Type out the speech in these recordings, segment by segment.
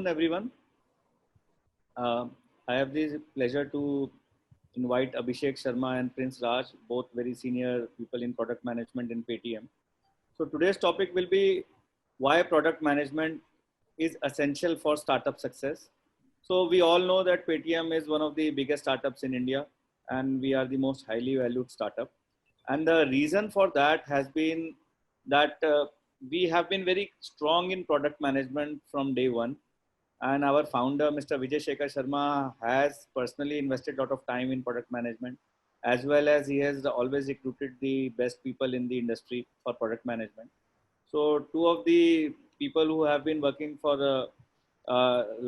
afternoon, everyone. Uh, I have the pleasure to invite Abhishek Sharma and Prince Raj, both very senior people in product management in Paytm. So today's topic will be why product management is essential for startup success. So we all know that Paytm is one of the biggest startups in India, and we are the most highly valued startup. And the reason for that has been that we have been very strong in product management from day one, and our founder, Mr. Vijay Shekhar Sharma, has personally invested a lot of time in product management, as well as he has always recruited the best people in the industry for product management. So, two of the people who have been working for the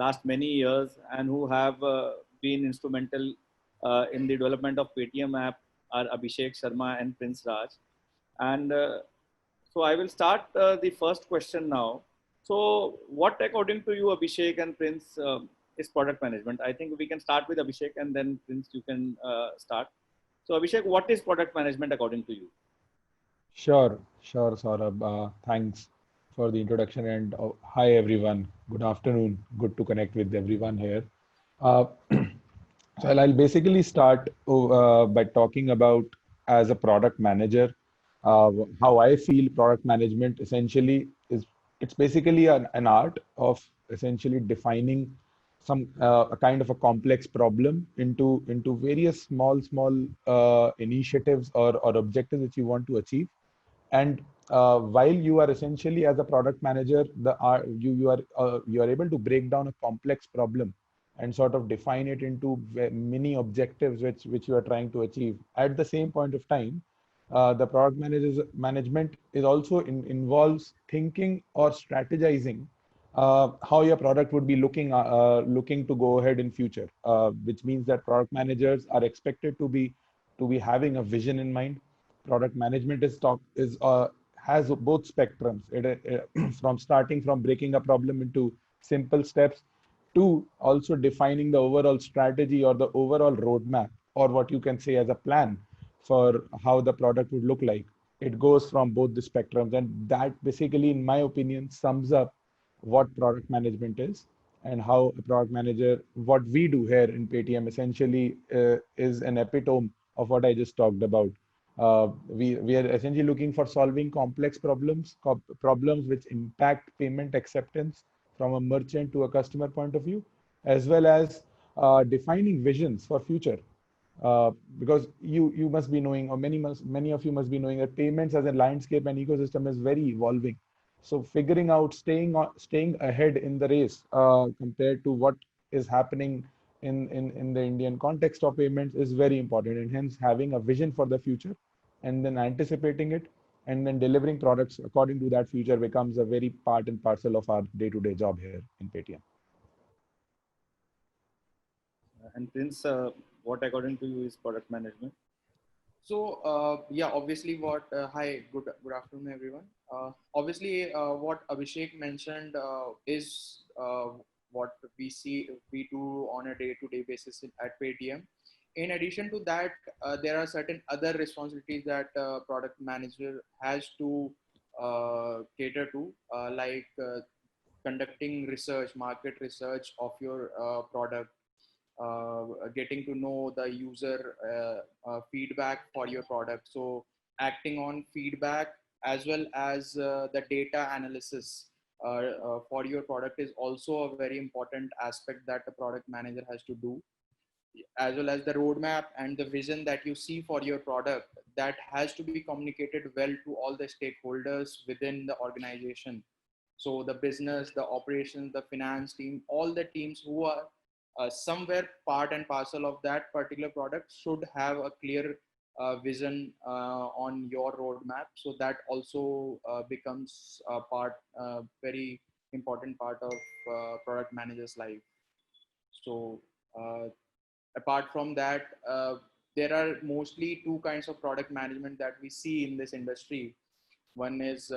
last many years and who have been instrumental in the development of Paytm app are Abhishek Sharma and Prince Raj. And so I will start the first question now. So, what according to you, Abhishek and Prince, is product management? I think we can start with Abhishek and then Prince, you can start. So, Abhishek, what is product management according to you? Sure, Saurabh. Thanks for the introduction and hi everyone. Good afternoon. Good to connect with everyone here. Uh, so I'll basically start by talking about as a product manager, how I feel product management essentially is it's basically an art of essentially defining some a kind of a complex problem into various small initiatives or objectives that you want to achieve and while you are essentially as a product manager you are able to break down a complex problem and sort of define it into many objectives which you are trying to achieve at the same point of time. The product managers management is also involves thinking or strategizing how your product would be looking to go ahead in future, which means that product managers are expected to be having a vision in mind. Product management is has both spectrums. From starting from breaking a problem into simple steps to also defining the overall strategy or the overall roadmap or what you can say as a plan for how the product would look like. It goes from both the spectrums, and that basically, in my opinion, sums up what product management is and how a product manager, what we do here in Paytm essentially is an epitome of what I just talked about. We are essentially looking for solving complex problems which impact payment acceptance from a merchant to a customer point of view, as well as defining visions for future. Because you must be knowing, or many of you must be knowing that payments as a landscape and ecosystem is very evolving. So figuring out staying ahead in the race compared to what is happening in the Indian context of payments is very important, and hence having a vision for the future and then anticipating it and then delivering products according to that future becomes a very part and parcel of our day-to-day job here in Paytm. And Prince, what according to you is product management? Yeah, obviously, hi, good afternoon, everyone. Obviously, what Abhishek mentioned is what we do on a day-to-day basis at Paytm. In addition to that, there are certain other responsibilities that product manager has to cater to, like conducting research, market research of your product, getting to know the user feedback for your product. So acting on feedback as well as the data analysis for your product is also a very important aspect that the product manager has to do, as well as the roadmap and the vision that you see for your product that has to be communicated well to all the stakeholders within the organization. So the business, the operations, the finance team, all the teams who are somewhere part and parcel of that particular product should have a clear vision on your roadmap. So that also becomes a very important part of product manager's life. So uh, apart from that, there are mostly two kinds of product management that we see in this industry. One is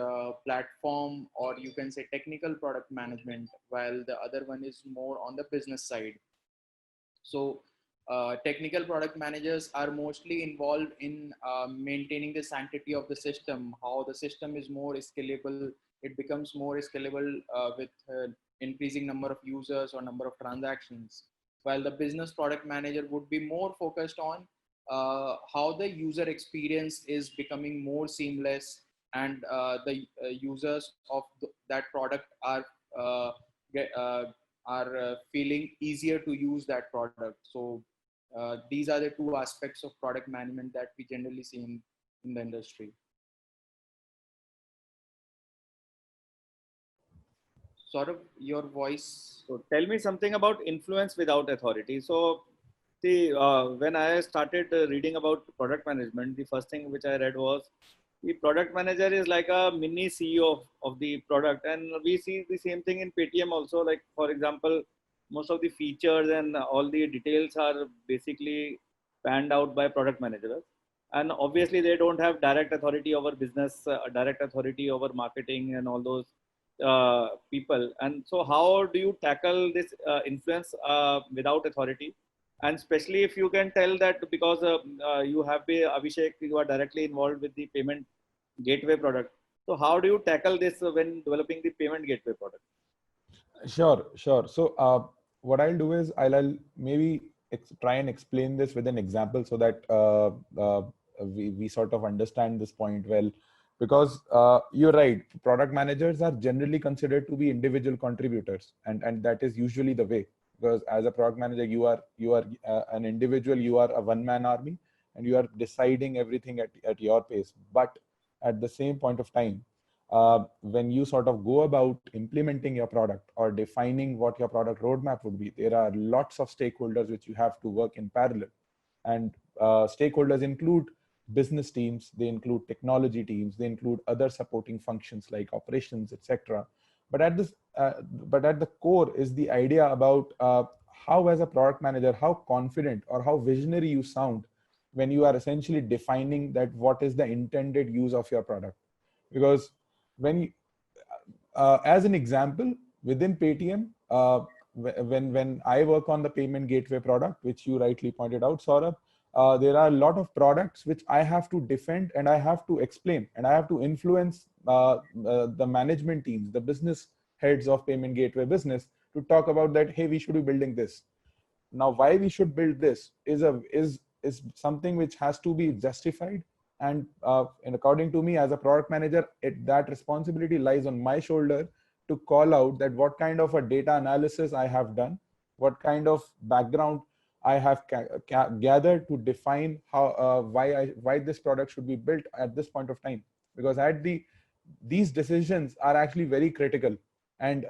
platform, or you can say technical product management, while the other one is more on the business side. So technical product managers are mostly involved in maintaining the sanctity of the system, how the system is more scalable. It becomes more scalable with increasing number of users or number of transactions, while the business product manager would be more focused on how the user experience is becoming more seamless, and the users of that product uh, get, feeling easier to use that product. So these are the two aspects of product management that we generally see in the industry. Sort of your voice. So tell me something about influence without authority. So see, when I started reading about product management, the first thing which I read was the product manager is like a mini CEO of the product. And we see the same thing in Paytm also. Like, for example, most of the features and all the details are basically panned out by product managers. And obviously, they don't have direct authority over business, direct authority over marketing and all those people. And so, how do you tackle this influence without authority? And especially if you can tell that because you have been Abhishek, you are directly involved with the payment gateway product. So how do you tackle this when developing the payment gateway product? Sure, sure. So what I'll do is I'll maybe try and explain this with an example so that we sort of understand this point well. Because you're right, product managers are generally considered to be individual contributors, and that is usually the way. Because as a product manager, you are an individual, you are a one-man army, and you are deciding everything at your pace. But at the same point of time, when you sort of go about implementing your product or defining what your product roadmap would be, there are lots of stakeholders which you have to work in parallel. And stakeholders include business teams, they include technology teams, they include other supporting functions like operations, etc. But at this, but at the core is the idea about how, as a product manager, how confident or how visionary you sound when you are essentially defining that what is the intended use of your product. Because when you, as an example, within Paytm, when I work on the payment gateway product, which you rightly pointed out, Saurabh, there are a lot of products which I have to defend and I have to explain and I have to influence the management teams, the business heads of payment gateway business to talk about that. Hey, we should be building this. Now, why we should build this is something which has to be justified. And according to me, as a product manager, that responsibility lies on my shoulder to call out that what kind of a data analysis I have done, what kind of background I have gathered to define how why this product should be built at this point of time. Because these decisions are actually very critical, and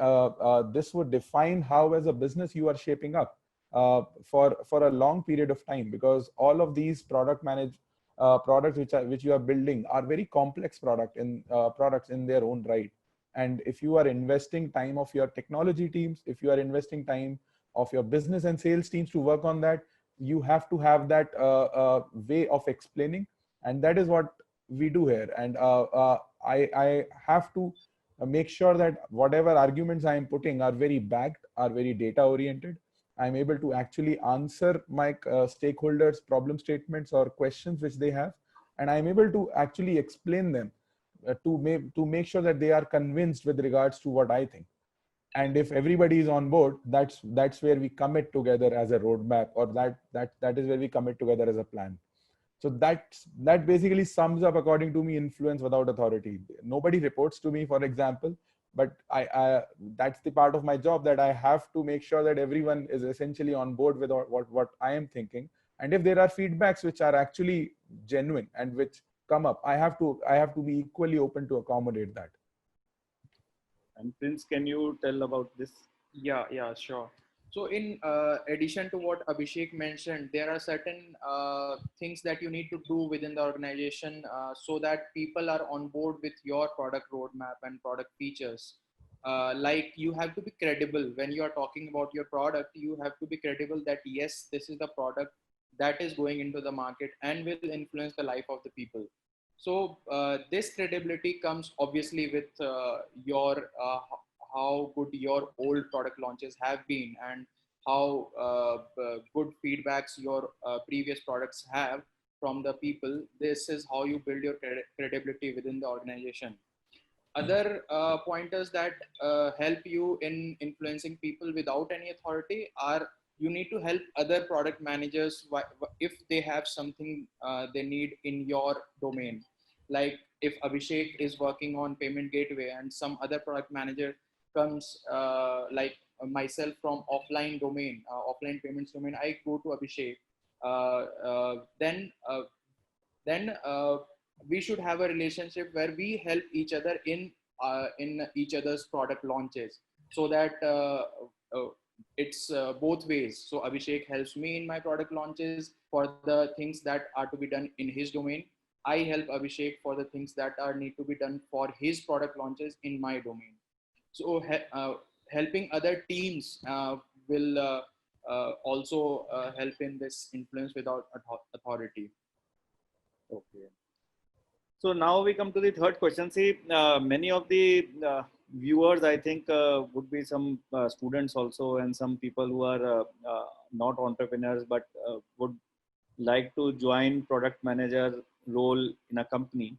this would define how, as a business, you are shaping up for a long period of time. Because all of these products which you are building are very complex products in their own right. And if you are investing time of your technology teams, if you are investing time of your business and sales teams to work on that, you have to have that way of explaining, and that is what we do here. And I have to make sure that whatever arguments I am putting are very backed, are very data oriented. I'm able to actually answer my stakeholders' problem statements or questions which they have, and I'm able to actually explain them to make sure that they are convinced with regards to what I think. And if everybody is on board, that's where we commit together as a roadmap, or that is where we commit together as a plan. So that basically sums up, according to me, influence without authority. Nobody reports to me, for example, but I that's the part of my job, that I have to make sure that everyone is essentially on board with what I am thinking. And if there are feedbacks which are actually genuine and which come up, I have to be equally open to accommodate that. And Prince, can you tell about this? Yeah, sure. So in addition to what Abhishek mentioned, there are certain things that you need to do within the organization so that people are on board with your product roadmap and product features. Like, you have to be credible when you are talking about your product. You have to be credible that yes, this is the product that is going into the market and will influence the life of the people. So this credibility comes obviously with your how good your old product launches have been, and how good feedbacks your previous products have from the people. This is how you build your credibility within the organization. other pointers that help you in influencing people without any authority are you need to help other product managers if they have something they need in your domain. Like if Abhishek is working on payment gateway and some other product manager comes like myself from offline domain, offline payments domain, I go to Abhishek. Then we should have a relationship where we help each other in each other's product launches, so that uh, it's both ways. So Abhishek helps me in my product launches for the things that are to be done in his domain. I help Abhishek for the things that are need to be done for his product launches in my domain. So helping other teams will also help in this influence without authority. Okay. So now we come to the third question. See, many of the viewers, I think, would be some students also, and some people who are not entrepreneurs but would like to join product manager role in a company.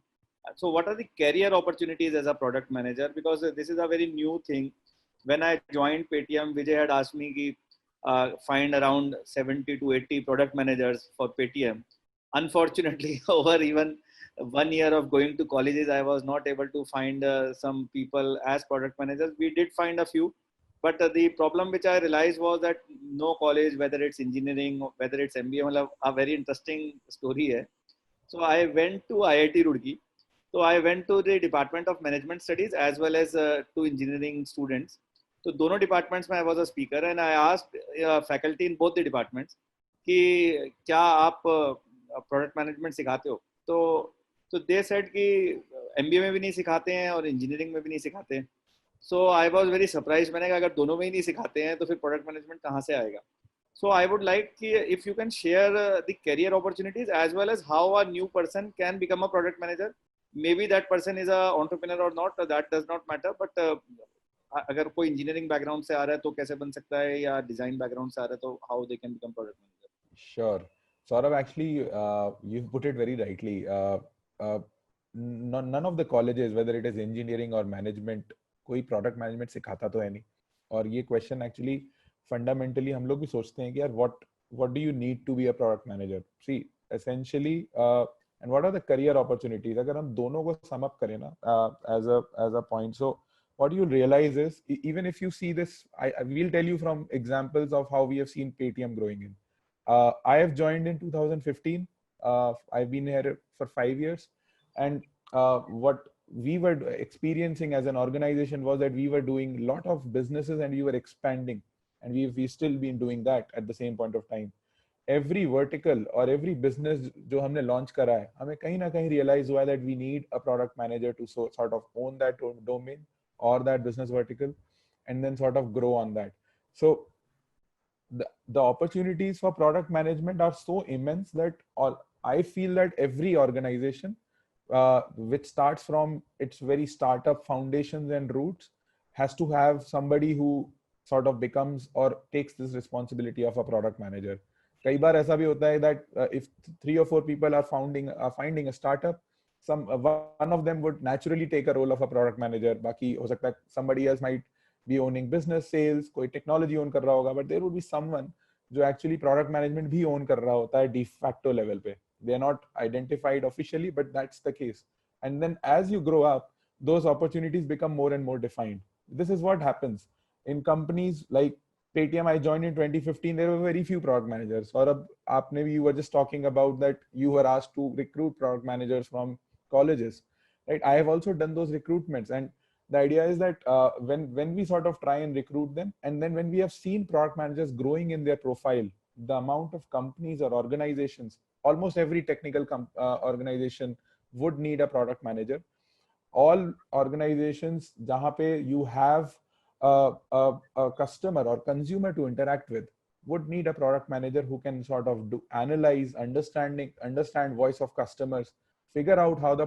So, what are the career opportunities as a product manager? Because this is a very new thing. When I joined Paytm, Vijay had asked me ki, find around 70 to 80 product managers for Paytm. Unfortunately, over even 1 year of going to colleges, I was not able to find some people as product managers. We did find a few, but the problem which I realized was that no college, whether it's engineering, whether it's MBA, मतलब a very interesting story hai. So I went to IIT Roorkee. So I went to the Department of Management Studies as well as to engineering students. So दोनों departments में I was a speaker and I asked faculty in both the departments कि क्या आप product management सिखाते हो? तो they said कि MBA में भी नहीं सिखाते हैं और engineering में भी नहीं सिखाते हैं. So I was very surprised. मैंने कहा अगर दोनों में ही नहीं सिखाते हैं तो फिर product management कहाँ से आएगा? So I would like if you can share the career opportunities as well as how a new person can become a product manager. Maybe that person is a entrepreneur or not, that does not matter. But अगर कोई engineering background से आ रहा है तो कैसे बन सकता है या design background से आ रहा है तो how they can become product manager. Sure. Saurabh, actually, you've put it very rightly. None of the colleges, whether it is engineering or management, कोई product management सिखाता तो है नहीं. और ये question actually fundamentally हम लोग भी सोचते हैं कि यार what do you need to be a product manager? See, essentially, and what are the career opportunities? अगर हम दोनों को sum up करें ना as a point, so what you realize is even if you see this, I will tell you from examples of how we have seen Paytm growing in. I have joined in 2015. I've been here for 5 years, and what we were experiencing as an organization was that we were doing a lot of businesses and we were expanding, and we still been doing that at the same point of time. Every vertical or every business जो हमने launch करा है, हमें कहीं ना कहीं realize हुआ that we need a product manager to sort of own that domain or that business vertical, and then sort of grow on that. So the opportunities for product management are so immense that I feel that every organization which starts from its very startup foundations and roots has to have somebody who sort of becomes or takes this responsibility of a product manager. कई बार ऐसा भी होता है that if 3 or 4 people are finding a startup, one of them would naturally take a role of a product manager. बाकी हो सकता है somebody else might be owning business sales, कोई technology own कर रहा होगा, but there would be someone जो actually product management भी own कर रहा होता है de facto level पे. They are not identified officially, but that's the case. And then as you grow up, those opportunities become more and more defined. This is what happens in companies like Paytm. I joined in 2015. There were very few product managers. Or you were just talking about that you were asked to recruit product managers from colleges, right? I have also done those recruitments, and the idea is that when we sort of try and recruit them, and then when we have seen product managers growing in their profile, the amount of companies or organizations, almost every technical organization would need a product manager. All organizations jahan pe you have a customer or consumer to interact with would need a product manager who can sort of analyze, understand voice of customers, figure out how the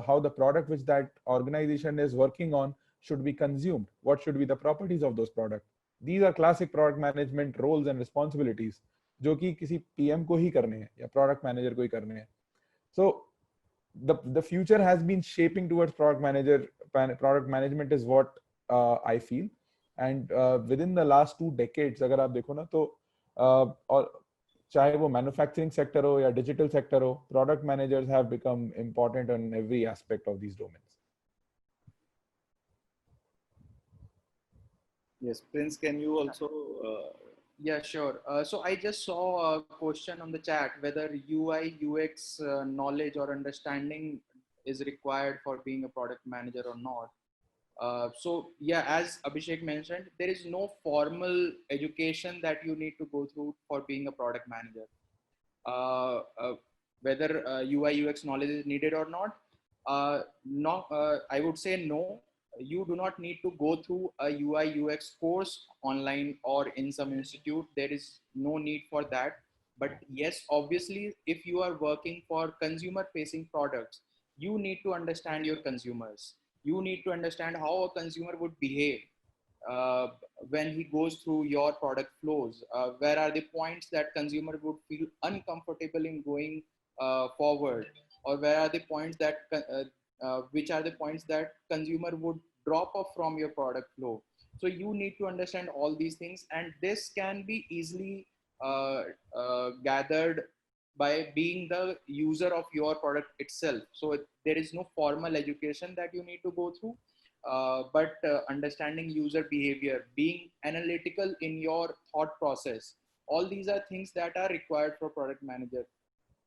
how the product which that organization is working on should be consumed, what should be the properties of those products. These are classic product management roles and responsibilities जो कि किसी PM को ही करने हैं या product manager को ही करने हैं. So the future has been shaping towards product management is what I feel. And within the last 2 decades, अगर आप देखो ना तो और चाहे वो मैन्युफैक्चरिंग सेक्टर हो या डिजिटल सेक्टर हो, product managers have become important in every aspect of these domains. Yes, Prince, can you also? Yeah, sure. So I just saw a question on the chat whether UI UX knowledge or understanding is required for being a product manager or not. So yeah, as Abhishek mentioned, there is no formal education that you need to go through for being a product manager. Whether UI UX knowledge is needed or not, no, I would say no. You do not need to go through a UI UX course online or in some institute. There is no need for that. But yes, obviously, if you are working for consumer facing products, you need to understand your consumers. You need to understand how a consumer would behave uh, when he goes through your product flows. Where are the points that consumer would feel uncomfortable in going forward, or where are the points that which are the points that consumer would drop off from your product flow. So you need to understand all these things, and this can be easily gathered by being the user of your product itself. So there is no formal education that you need to go through, but understanding user behavior, being analytical in your thought process, all these are things that are required for product manager.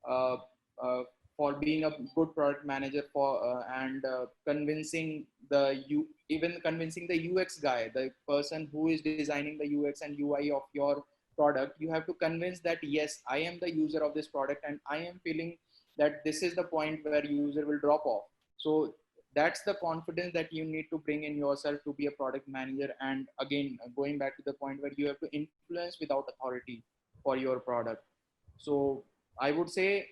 Uh, uh, for being a good product manager, for and convincing even convincing the UX guy, the person who is designing the UX and UI of your product, you have to convince that yes, I am the user of this product and I am feeling that this is the point where user will drop off. So that's the confidence that you need to bring in yourself to be a product manager. And again, going back to the point where you have to influence without authority for your product. So I would say,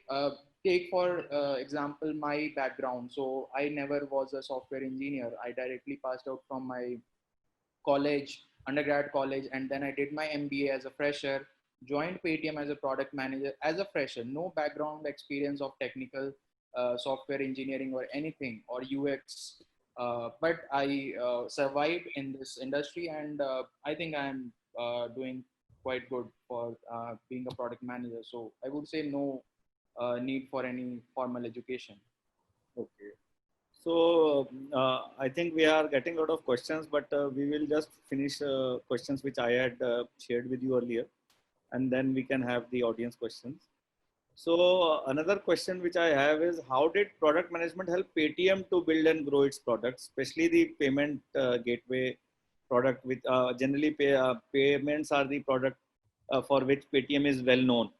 take for example my background. So I never was a software engineer. I directly passed out from my college, undergrad college, and then I did my MBA as a fresher. Joined Paytm as a product manager as a fresher. No background experience of technical software engineering or anything or UX. But I survived in this industry, and I think I'm doing quite good for being a product manager. So I would say no need for any formal education. Okay. So I think we are getting a lot of questions, but we will just finish questions which I had shared with you earlier, and then we can have the audience questions. So another question which I have is, how did product management help Paytm to build and grow its products, especially the payment gateway product? With generally payments are the product for which Paytm is well known.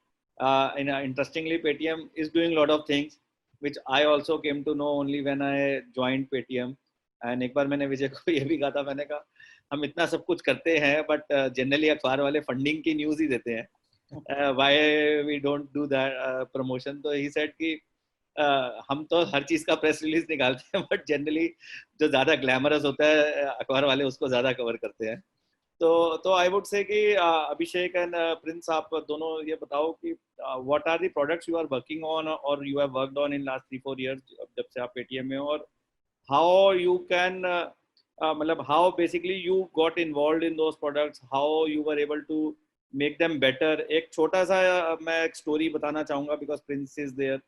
Interestingly, Paytm is doing a lot of things which I also came to know only when I joined Paytm. And एक बार मैंने विजय को ये भी कहा था, मैंने कहा हम इतना सब कुछ करते हैं बट जनरली अखबार वाले फंडिंग की न्यूज़ ही देते हैं. Why we don't do that promotion? तो he said कि हम तो हर चीज का प्रेस रिलीज निकालते हैं बट जनरली जो ज्यादा ग्लैमरस होता है अखबार वाले उसको ज्यादा कवर करते हैं. तो आई वुड से कि अभिषेक एंड प्रिंस, आप दोनों ये बताओ कि what are the products you are working on और you have worked on in last 3-4 years जब से आप पेटीएम में हो, और हाउ यू कैन मतलब how basically you got involved in those products, how you were able to make them better. एक छोटा सा मैं एक स्टोरी बताना चाहूँगा बिकॉज प्रिंस इज देयर.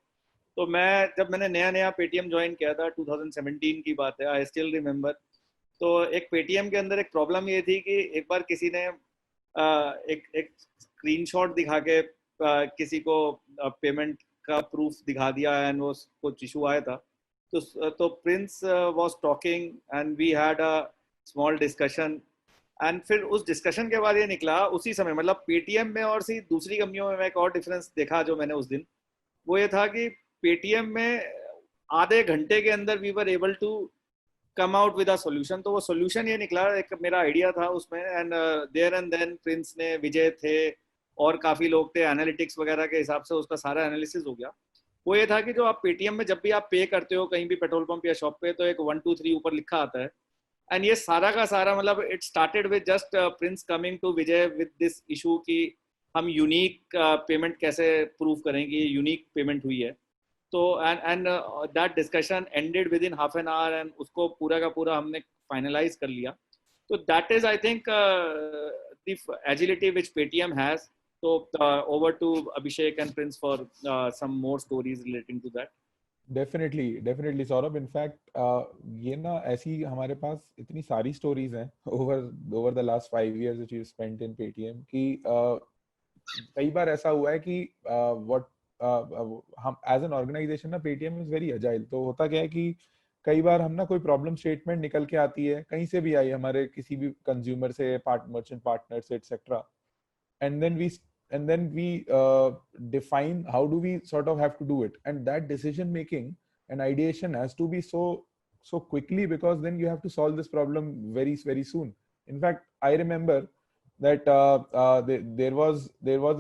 तो मैं जब मैंने नया नया पेटीएम ज्वाइन किया था, 2017 की बात है, आई स्टिल रिमेंबर. तो एक पेटीएम के अंदर एक प्रॉब्लम ये थी कि एक बार किसी ने एक स्क्रीनशॉट दिखा के किसी को पेमेंट का प्रूफ दिखा दिया एंड वो कुछ इशू आया था. तो Prince was talking and we had a small discussion, and फिर उस डिस्कशन के बाद ये निकला उसी समय, मतलब पेटीएम में और सी दूसरी कंपनियों में एक और डिफरेंस देखा जो मैंने उस दिन, वो ये था कि पेटीएम में आधे घंटे के अंदर we were able to come out with a solution. तो वो सॉल्यूशन ये निकला, एक मेरा आइडिया था उसमें, and there and then Prince ने, विजय थे और काफ़ी लोग थे, एनालिटिक्स वगैरह के हिसाब से उसका सारा एनालिसिस हो गया. वो ये था कि जो आप पेटीएम में जब भी आप पे करते हो कहीं भी पेट्रोल पंप या शॉप पे, तो एक 1 2 3 ऊपर लिखा आता है. एंड ये सारा का सारा मतलब it started with just Prince coming to Vijay with this issue कि हम यूनिक पेमेंट कैसे प्रूव करें कि यूनिक पेमेंट हुई है. तो and that discussion ended within half an hour and उसको पूरा का पूरा हमने finalize कर लिया. So that is, I think, the agility which Paytm has. So over to Abhishek and Prince for some more stories relating to that. Definitely Saurabh. In fact ये ना ऐसी हमारे पास इतनी सारी स्टोरीज हैं over the last 5 years which we spent in Paytm कि कई बार ऐसा हुआ है कि व्हाट हम एज एन ऑर्गेनाइजेशन ना, पेटीएम इज वेरी अजाइल. तो होता क्या है कि कई बार हम ना कोई प्रॉब्लम स्टेटमेंट निकल के आती है, कहीं से भी आई, हमारे किसी भी कंज्यूमर से, मर्चेंट पार्टनर से, etcetera, and then we define how do we sort of have to do it, and that decision making and ideation has to be so quickly, because then you have to solve this problem very soon. In fact, I remember that there was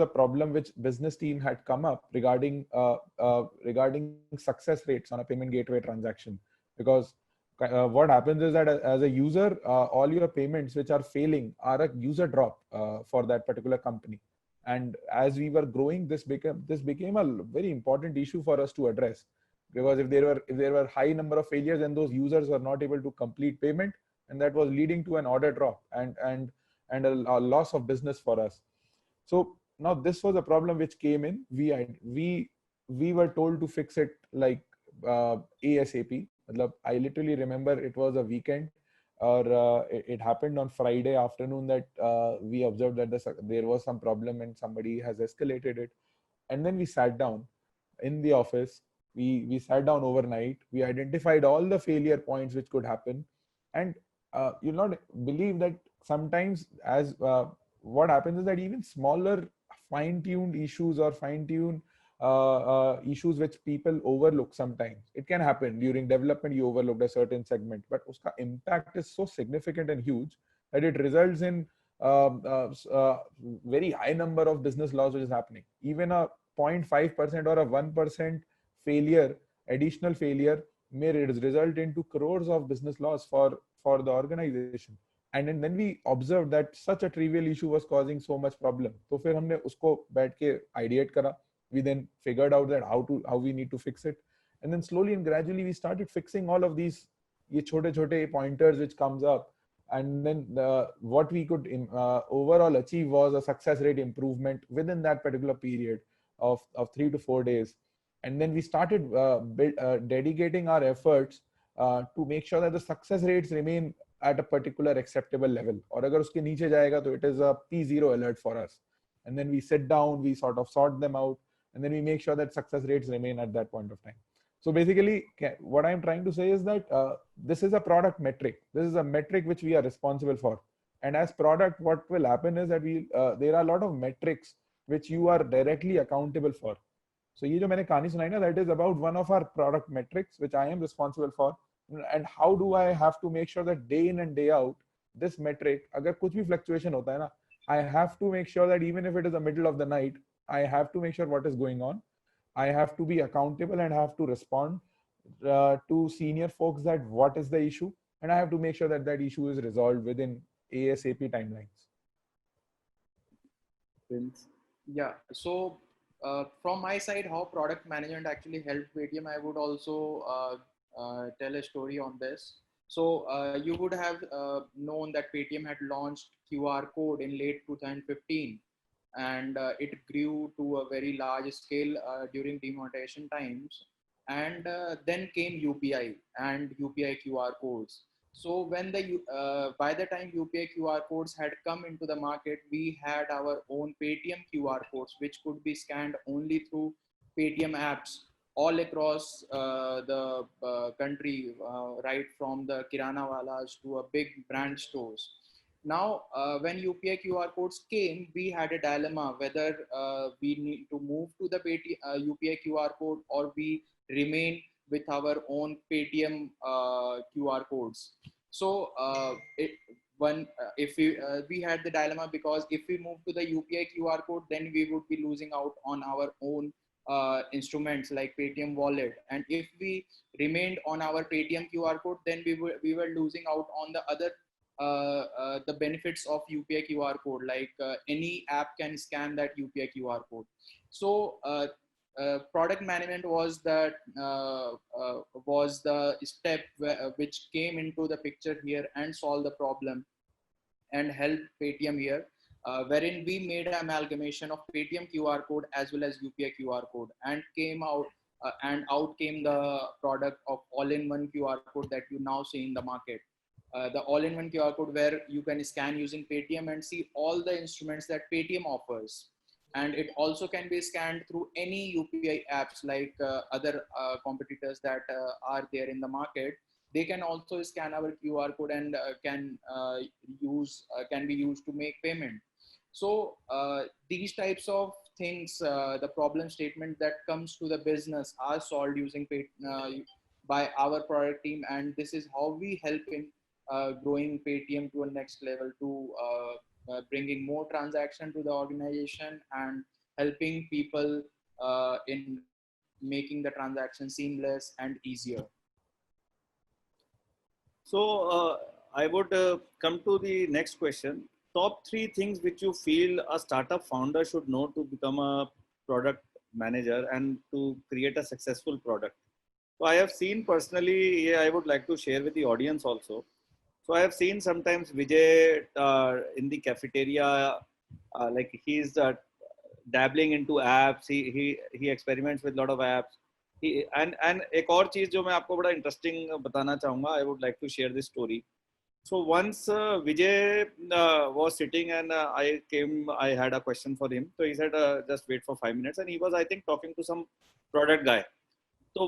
a problem which business team had come up regarding success rates on a payment gateway transaction, because what happens is that as a user, all your payments which are failing are a user drop for that particular company. And as we were growing, this became a very important issue for us to address, because if there were high number of failures, then those users were not able to complete payment, and that was leading to an order drop and a loss of business for us. So now this was a problem which came in. We were told to fix it like ASAP. I literally remember it was a weekend, or it happened on Friday afternoon that we observed that there was some problem and somebody has escalated it. And then we sat down in the office. We sat down overnight. We identified all the failure points which could happen. And you'll not believe that sometimes what happens is that even smaller fine-tuned issues or fine-tuned issues which people overlook sometimes. It can happen during development, you overlooked a certain segment, but uska impact is so significant and huge that it results in very high number of business loss which is happening. Even a 0.5% or a 1% failure, additional failure, may result into crores of business loss for the organization. And then we observed that such a trivial issue was causing so much problem. तो फिर हमने उसको बैठ के ideate करा. We then figured out that how we need to fix it, and then slowly and gradually we started fixing all of these ye chote pointers which comes up. And then what we could overall achieve was a success rate improvement within that particular period of 3 to 4 days. And then we started dedicating our efforts to make sure that the success rates remain at a particular acceptable level, or agar uske niche jayega to it is a P0 alert for us. And then we sit down, we sort of sort them out, and then we make sure that success rates remain at that point of time. So basically, what I'm trying to say is that this is a product metric. This is a metric which we are responsible for. And as product, what will happen is that there are a lot of metrics which you are directly accountable for. So ये जो मैंने कहानी सुनाई ना, that is about one of our product metrics which I am responsible for. And how do I have to make sure that day in and day out, this metric, अगर कुछ भी fluctuation होता है ना, I have to make sure that even if it is the middle of the night, I have to make sure what is going on. I have to be accountable and have to respond to senior folks that what is the issue, and I have to make sure that that issue is resolved within ASAP timelines. Prince. Yeah. So from my side, how product management actually helped Paytm, I would also tell a story on this. So you would have known that Paytm had launched QR code in late 2015, and it grew to a very large scale during demonetization times. And then came UPI and UPI QR codes. So when by the time UPI QR codes had come into the market, we had our own Paytm QR codes, which could be scanned only through Paytm apps all across the country, right from the kirana walas to a big brand stores. Now, when UPI QR codes came, we had a dilemma whether we need to move to the UPI QR code or we remain with our own Paytm QR codes. So, if we had the dilemma, because if we move to the UPI QR code, then we would be losing out on our own instruments like Paytm wallet, and if we remained on our Paytm QR code, then we were losing out on the other the benefits of UPI QR code, like any app can scan that UPI QR code. So product management was the step which came into the picture here and solved the problem and helped Paytm here, wherein we made an amalgamation of Paytm QR code as well as UPI QR code, and came out and out came the product of all-in-one QR code that you now see in the market. The all-in-one QR code where you can scan using Paytm and see all the instruments that Paytm offers. And it also can be scanned through any UPI apps like other competitors that are there in the market. They can also scan our QR code and can be used to make payment. So these types of things, the problem statement that comes to the business are solved using by our product team, and this is how we help in growing Paytm to a next level, to bringing more transaction to the organization and helping people in making the transaction seamless and easier. So I would come to the next question. Top 3 things which you feel a startup founder should know to become a product manager and to create a successful product. So I have seen personally, I would like to share with the audience also. So I have seen sometimes Vijay in the cafeteria, like he's dabbling into apps. He experiments with a lot of apps. And एक और चीज जो मैं आपको बड़ा interesting बताना चाहूँगा, I would like to share this story. So once Vijay was sitting and I had a question for him. So he said, just wait for 5 minutes. And he was, I think, talking to some product guy. So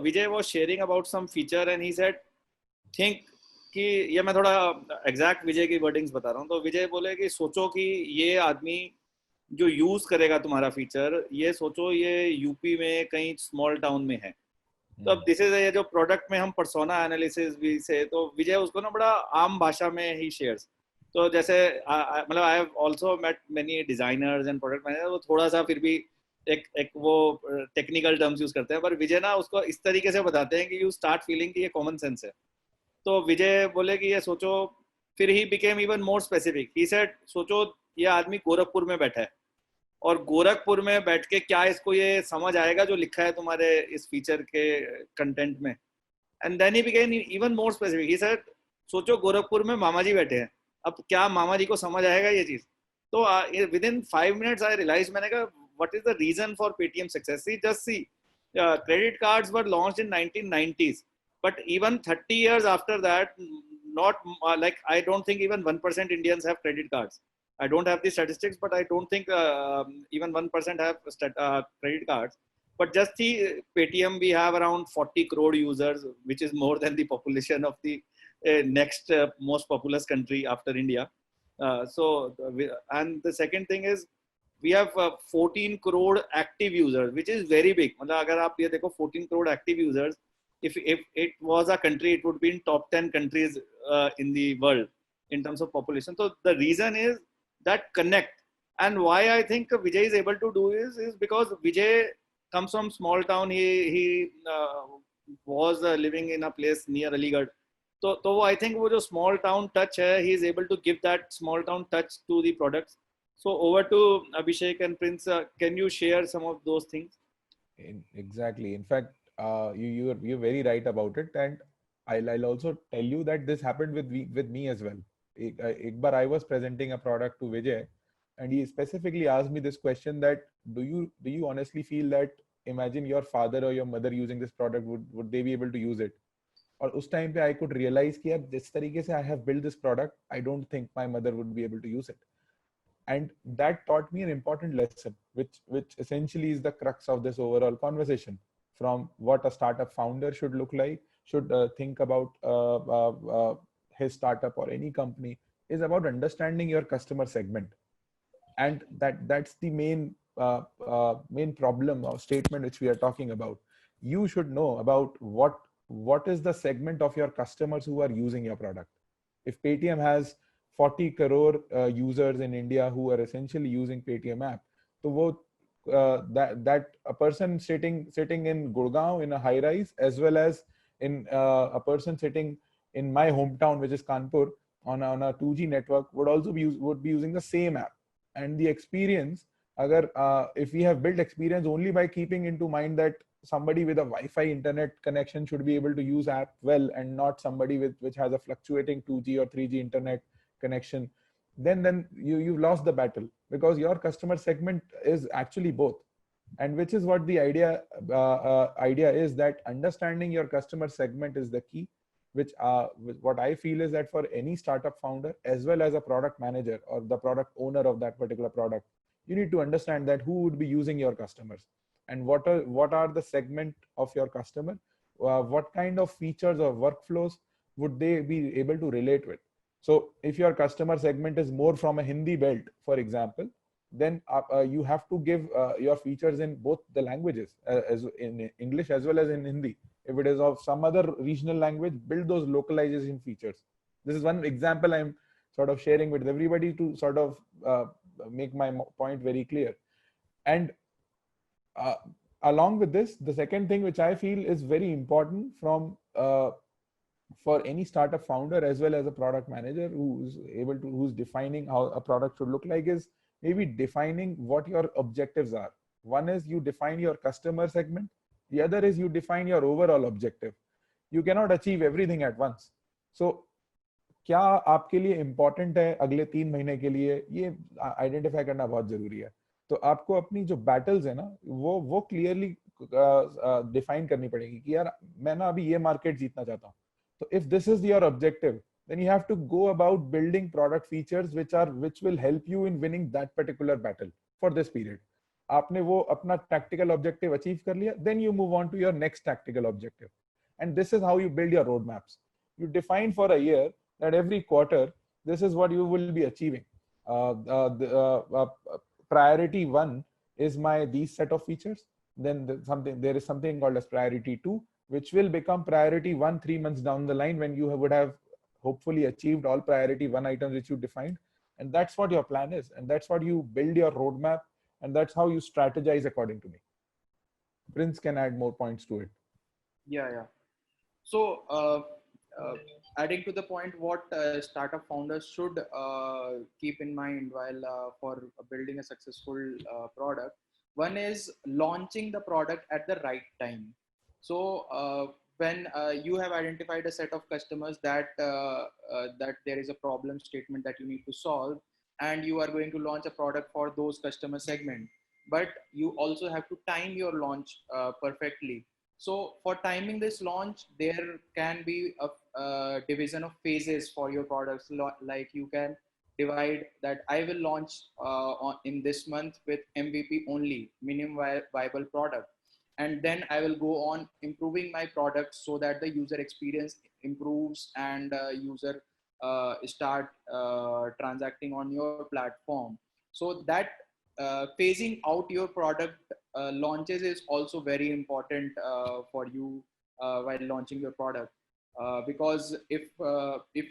Vijay was sharing about some feature and he said, think कि ये मैं थोड़ा exact विजय की wordings बता रहा हूँ. तो विजय बोले कि सोचो कि ये आदमी जो यूज करेगा तुम्हारा फीचर, ये सोचो ये यूपी में कहीं स्मॉल टाउन में है. तो अब दिस इज ये जो प्रोडक्ट में हम पर्सोना एनालिसिस भी से, तो विजय उसको ना बड़ा आम भाषा में ही शेयर्स. तो जैसे मतलब I have also met many designers and product manager, वो थोड़ा सा फिर भी एक वो टेक्निकल टर्म्स यूज करते हैं, पर विजय ना उसको इस तरीके से बताते हैं कि यू स्टार्ट फीलिंग कि ये कॉमन सेंस है. तो विजय बोले कि ये सोचो, फिर ही became even more specific. He said सोचो ये आदमी गोरखपुर में बैठा है और गोरखपुर में बैठ के क्या इसको ये समझ आएगा जो लिखा है तुम्हारे इस फीचर के कंटेंट में. And then he became even more specific. He said सोचो गोरखपुर में मामा जी बैठे हैं, अब क्या मामा जी को समझ आएगा ये चीज. तो within 5 minutes I realise, मैंने कहा what is the reason for Paytm success. Just see, credit cards were launched in 1990s. But even 30 years after that, not like I don't think even 1% Indians have credit cards. I don't have the statistics, but I don't think even 1% have credit cards. But just the Paytm, we have around 40 crore users, which is more than the population of the next most populous country after India. And the second thing is, we have 14 crore active users, which is very big. मतलब अगर आप ये देखो 14 crore active users, if it was a country, it would be in top 10 countries in the world in terms of population. So the reason is that connect. And why I think Vijay is able to do is because Vijay comes from small town. He was living in a place near Aligarh. So I think वो जो small town touch है, he is able to give that small town touch to the products. So over to Abhishek and Prince. Can you share some of those things? Exactly. In fact, you're very right about it, and I'll also tell you that this happened with me as well. एक बार I was presenting a product to Vijay, and he specifically asked me this question that do you honestly feel that, imagine your father or your mother using this product, would they be able to use it? और उस time पे I could realize कि अब जिस तरीके से I have built this product, I don't think my mother would be able to use it. And that taught me an important lesson, which essentially is the crux of this overall conversation. From what a startup founder should look like, should think about his startup or any company, is about understanding your customer segment. And that's the main problem or statement which we are talking about. You should know about what is the segment of your customers who are using your product. If Paytm has 40 crore users in India who are essentially using Paytm app, so that a person sitting in Gurgaon in a high rise, as well as in a person sitting in my hometown, which is Kanpur, on a 2G network, would be using the same app, and the experience If we have built experience only by keeping into mind that somebody with a Wi-Fi internet connection should be able to use app well, and not somebody which has a fluctuating 2G or 3G internet connection, then you've lost the battle, because your customer segment is actually both. And which is what the idea is, that understanding your customer segment is the key. What I feel is that for any startup founder as well as a product manager or the product owner of that particular product, you need to understand that who would be using your customers, and what are the segment of your customer, what kind of features or workflows would they be able to relate with. So if your customer segment is more from a Hindi belt, for example, then you have to give your features in both the languages, as in English as well as in Hindi. If it is of some other regional language, build those localization features. This is one example I'm sort of sharing with everybody to sort of make my point very clear. And uh, along with this, the second thing which I feel is very important for any startup founder as well as a product manager who's defining how a product should look like, is maybe defining what your objectives are. One is you define your customer segment. The other is you define your overall objective. You cannot achieve everything at once. So क्या आपके लिए important है अगले 3 महीने के लिए, ये identify करना बहुत जरूरी है. तो आपको अपनी जो बैटल्स है ना, वो क्लियरली डिफाइन करनी पड़ेगी कि यार मैं ना अभी ये मार्केट जीतना चाहता हूँ. तो if this is your objective, then you have to go about building product features which will help you in winning that particular battle for this period. आपने वो अपना tactical objective achieve कर लिया, then you move on to your next tactical objective. And this is how you build your roadmaps. You define for a year that every quarter this is what you will be achieving. Priority 1 is these set of features. Then there is something called as priority 2, which will become priority 1 3 months down the line, when you would have hopefully achieved all priority 1 items which you defined. And that's what your plan is, and that's what you build your roadmap, and that's how you strategize, according to me. Prince can add more points to it. Yeah. So adding to the point, what startup founders should keep in mind while for building a successful product. One is launching the product at the right time. So when you have identified a set of customers that there is a problem statement that you need to solve, and you are going to launch a product for those customer segment, but you also have to time your launch perfectly. So for timing this launch, there can be a division of phases for your products. Like you can divide that I will launch in this month with MVP only, minimum viable product. And then I will go on improving my product so that the user experience improves and user start transacting on your platform. So that phasing out your product launches is also very important for you while launching your product, because if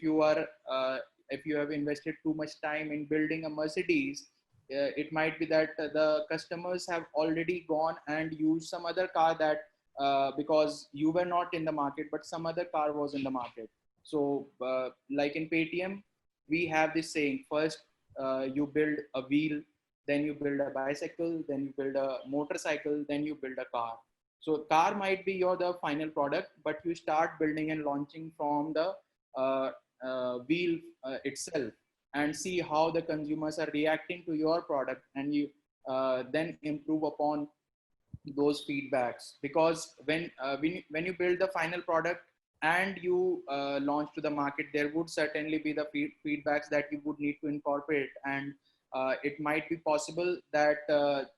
you have invested too much time in building a Mercedes, it might be that the customers have already gone and used some other car that because you were not in the market, but some other car was in the market. So like in Paytm, we have this saying: first you build a wheel, then you build a bicycle, then you build a motorcycle, then you build a car. So car might be the final product, but you start building and launching from the wheel itself, and see how the consumers are reacting to your product, and you then improve upon those feedbacks. Because when you build the final product and you launch to the market, there would certainly be the feedbacks that you would need to incorporate, and it might be possible that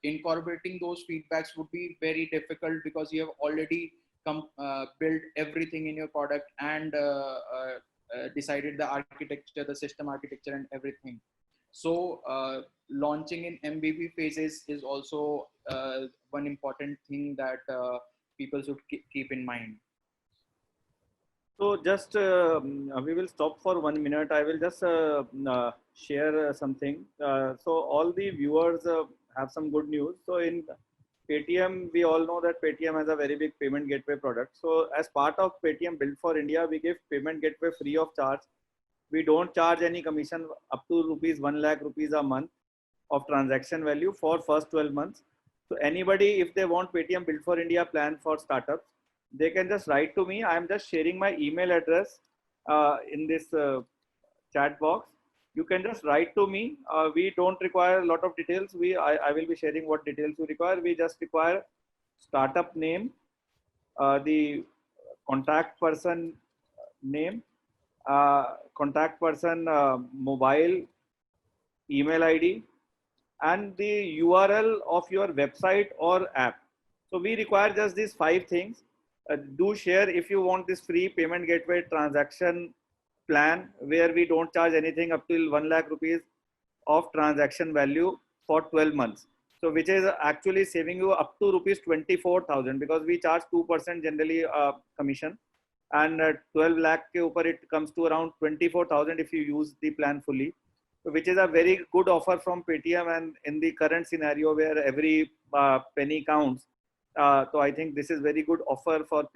incorporating those feedbacks would be very difficult, because you have already built everything in your product and decided the architecture, the system architecture, and everything. So launching in MVP phases is also one important thing that people should keep in mind. So just we will stop for 1 minute. I will just share something. So all the viewers have some good news. So in Paytm, we all know that Paytm has a very big payment gateway product. So as part of Paytm Build for India, we give payment gateway free of charge. We don't charge any commission up to ₹1 lakh a month. of transaction value for first 12 months. So anybody, if they want Paytm Build for India plan for startups, they can just write to me. I'm just sharing my email address in this chat box. You can just write to me. We don't require a lot of details. I will be sharing what details you require. We just require startup name, the contact person name, contact person mobile, email ID, and the URL of your website or app. So we require just these 5 things. Do share if you want this free payment gateway transaction plan where we don't charge anything up till 1 lakh rupees of transaction value for 12 months. So which is actually saving you up to rupees 24,000 because we charge 2% generally commission, and 12 lakh ke upar it comes to around 24,000 if you use the plan fully, which is a very good offer from Paytm. And in the current scenario where every penny counts, so I think this is very good offer for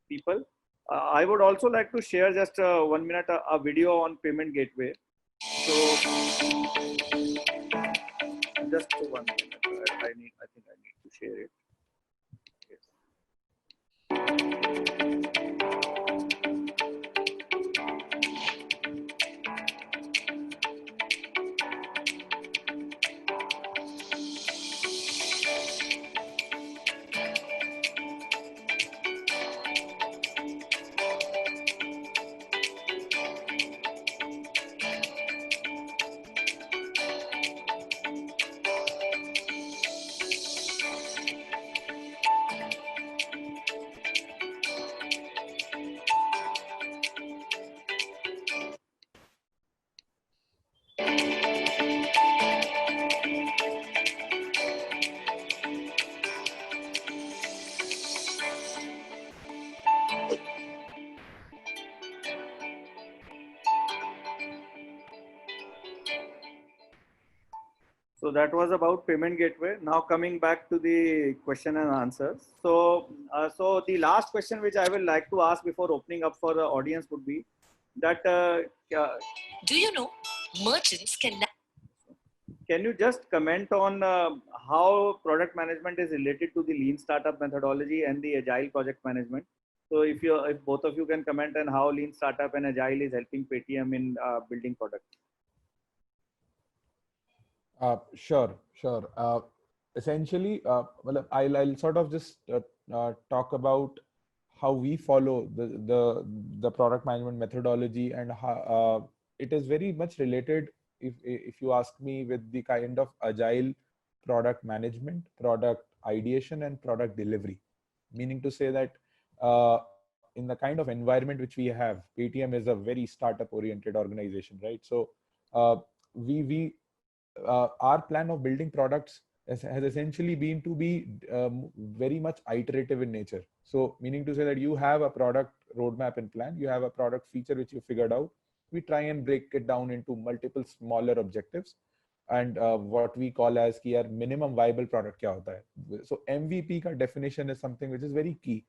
people. I would also like to share just 1 minute a video on payment gateway. So just 1 minute. I think I need to share it. Yes. So that was about payment gateway. Now coming back to the question and answers. So the last question which I will like to ask before opening up for the audience would be that Do you know merchants can you just comment on how product management is related to the lean startup methodology and the agile project management? So if both of you can comment on how lean startup and agile is helping Paytm in building products. Sure. Essentially, well, I'll sort of just talk about how we follow the product management methodology, and how it is very much related, if you ask me, with the kind of agile product management, product ideation, and product delivery. Meaning to say that in the kind of environment which we have, Paytm is a very startup oriented organization, right? So we our plan of building products has essentially been to be very much iterative in nature. So meaning to say that you have a product roadmap and plan, you have a product feature which you figured out. We try and break it down into multiple smaller objectives, and what we call as ki yaar minimum viable product kya hota hai. So MVP ka definition is something which is very key,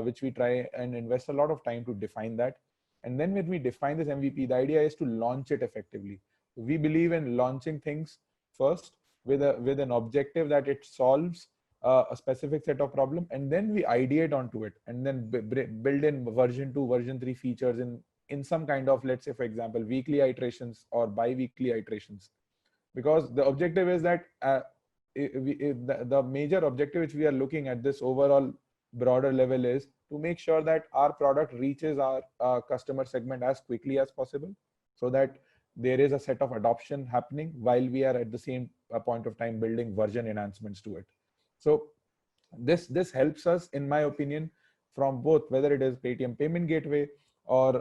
which we try and invest a lot of time to define that. And then when we define this MVP, the idea is to launch it effectively. We believe in launching things first with an objective that it solves a specific set of problem, and then we ideate onto it, and then build in version 2, version 3 features in some kind of, let's say for example, weekly iterations or bi-weekly iterations. Because the objective is that the major objective which we are looking at this overall broader level is to make sure that our product reaches our customer segment as quickly as possible, so that there is a set of adoption happening while we are at the same point of time building version enhancements to it. So this helps us, in my opinion, from both, whether it is Paytm payment gateway or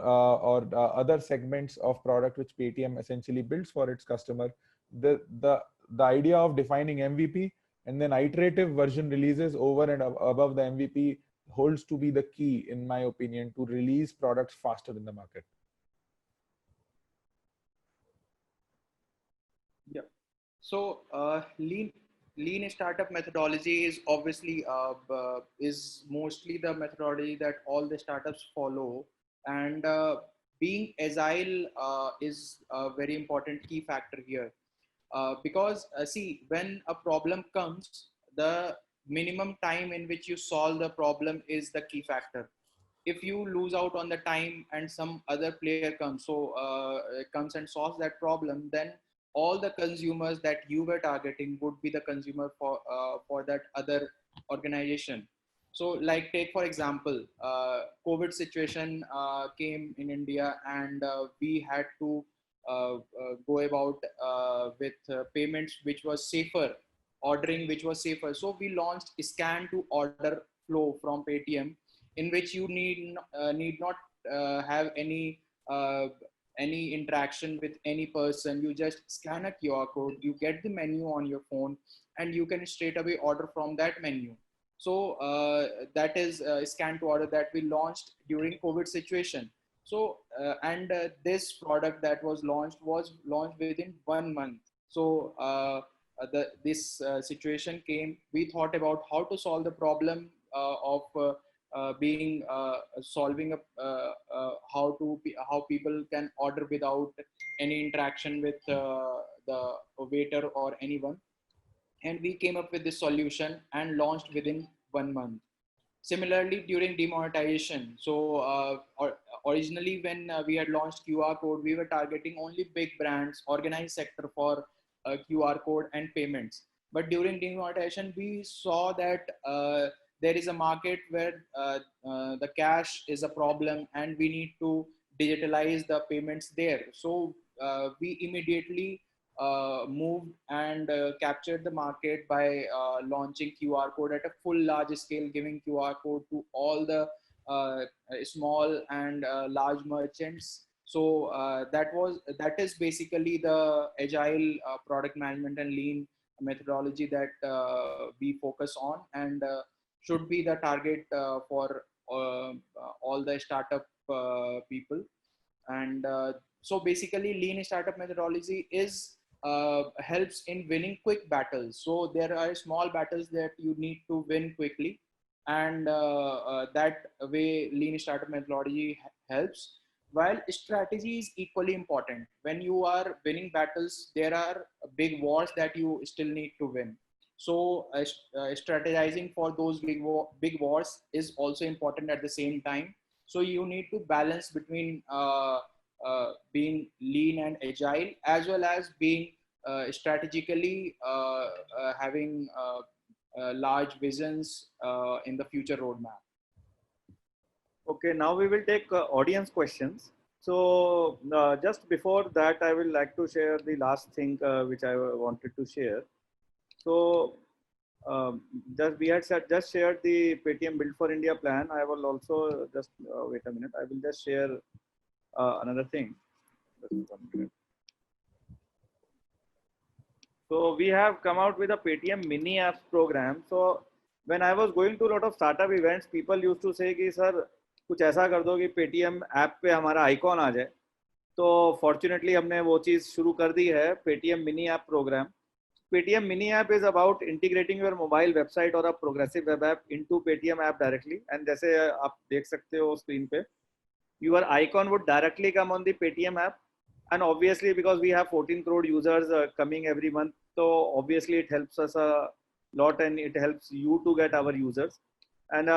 other segments of product which Paytm essentially builds for its customer. The idea of defining MVP and then iterative version releases over and above the MVP holds to be the key, in my opinion, to release products faster in the market. Yeah. So lean startup methodology is obviously is mostly the methodology that all the startups follow, and being agile is a very important key factor here. because see, when a problem comes, the minimum time in which you solve the problem is the key factor. If you lose out on the time and some other player comes, comes and solves that problem, then all the consumers that you were targeting would be the consumer for that other organization. So like take for example, COVID situation came in India, and we had to go about with payments which was safer, ordering which was safer. So we launched scan to order flow from Paytm, in which you need not have uh, any interaction with any person. You just scan a QR code, you get the menu on your phone, and you can straight away order from that menu. So that is scan to order that we launched during COVID situation. So and this product that was launched within 1 month. So this situation came, we thought about how to solve the problem of being solving how people can order without any interaction with the waiter or anyone. And we came up with this solution and launched within 1 month. Similarly, during demonetization, so originally when we had launched QR code, we were targeting only big brands, organized sector for QR code and payments. But during demonetization, we saw that there is a market where the cash is a problem, and we need to digitalize the payments there. So we immediately moved and captured the market by launching QR code at a full large scale, giving QR code to all the small and large merchants. So that is basically the agile product management and lean methodology that we focus on, and should be the target for all the startup people. And so basically lean startup methodology is helps in winning quick battles. So there are small battles that you need to win quickly, and that way lean startup methodology helps. While strategy is equally important, when you are winning battles, there are big wars that you still need to win. So strategizing for those big wars is also important at the same time. So you need to balance between being lean and agile, as well as being strategically having large visions in the future roadmap. Okay, now we will take audience questions. So just before that, I will like to share the last thing which I wanted to share. So just we had just shared the Paytm Build for India plan. I will also just wait a minute. I will just share another thing. So we have come out with a Paytm mini apps program. So when I was going to a lot of startup events, people used to say कि sir कुछ ऐसा कर दो कि Paytm app पे हमारा icon आ जाए. तो फॉर्चुनेटली हमने वो चीज़ शुरू कर दी है, Paytm mini app program. Paytm mini app is about integrating your mobile website or a progressive web app into Paytm app directly. And जैसे आप देख सकते हो स्क्रीन पे, your icon would directly come on the Paytm app. And obviously, because we have 14 crore users coming every month, so obviously it helps us a lot, and it helps you to get our users. And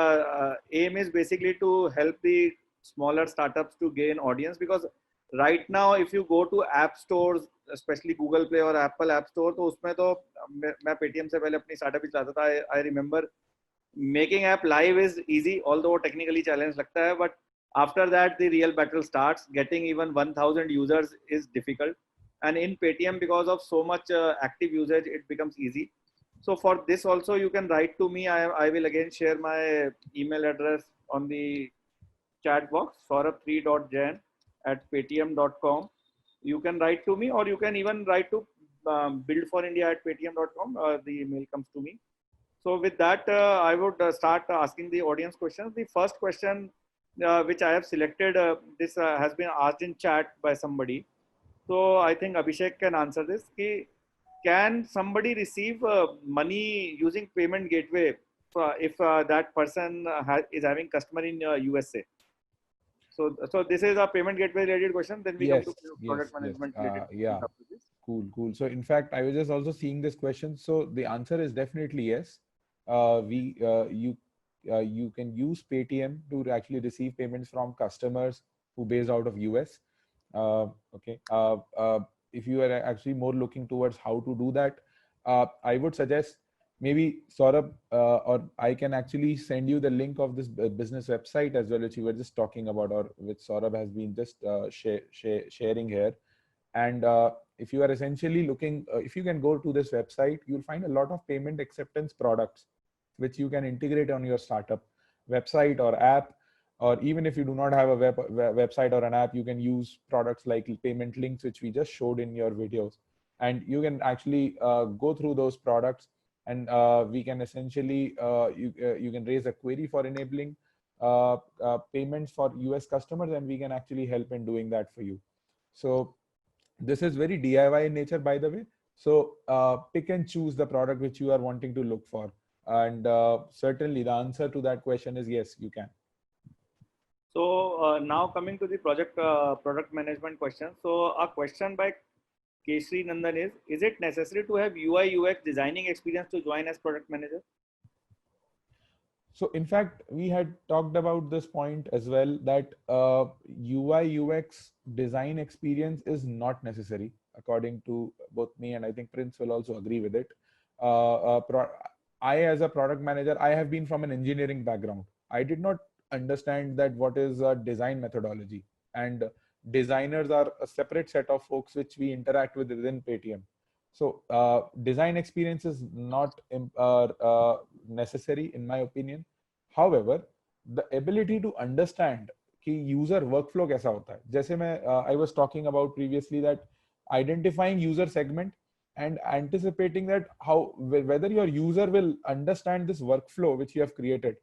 aim is basically to help the smaller startups to gain audience, because right now if you go to app stores, especially Google Play or Apple App Store, तो उसमें तो मैं Paytm से पहले अपनी startup ही चलाता था. I remember making app live is easy, although technically challenge लगता है, but after that the real battle starts. Getting even 1000 users is difficult, and in Paytm, because of so much active usage, it becomes easy. So for this also you can write to me. I will again share my email address on the chat box, saurabh3.jain@paytm.com. You can write to me, or you can even write to buildforindia@paytm.com. The email comes to me. So with that, I would start asking the audience questions. The first question which I have selected, this has been asked in chat by somebody. So I think Abhishek can answer this. Can somebody receive money using payment gateway if that person is having customer in USA? So this is a payment gateway related question. Then we come to product management related. Yeah. Cool. So in fact, I was just also seeing this question. So the answer is definitely yes. We you can use Paytm to actually receive payments from customers who based out of US. Okay. If you are actually more looking towards how to do that, I would suggest maybe Saurabh or I can actually send you the link of this business website as well, which you were just talking about, or which Saurabh has been just sharing here. And if you are essentially looking, if you can go to this website, you'll find a lot of payment acceptance products which you can integrate on your startup website or app. Or even if you do not have a website or an app, you can use products like payment links, which we just showed in your videos. And you can actually go through those products, and we can essentially, you can raise a query for enabling payments for US customers, and we can actually help in doing that for you. So this is very DIY in nature, by the way. So pick and choose the product which you are wanting to look for. And certainly the answer to that question is yes, you can. So now coming to the product management question. So a question by Kesri Nandan is it necessary to have UI UX designing experience to join as product manager? So in fact, we had talked about this point as well, that UI UX design experience is not necessary, according to both me and I think Prince will also agree with it. I, as a product manager, I have been from an engineering background. I did not understand that what is a design methodology, and designers are a separate set of folks which we interact with within Paytm. So design experience is not necessary in my opinion. However, the ability to understand कि user workflow कैसा होता है, जैसे मैं I was talking about previously that identifying user segment and anticipating that how whether your user will understand this workflow which you have created,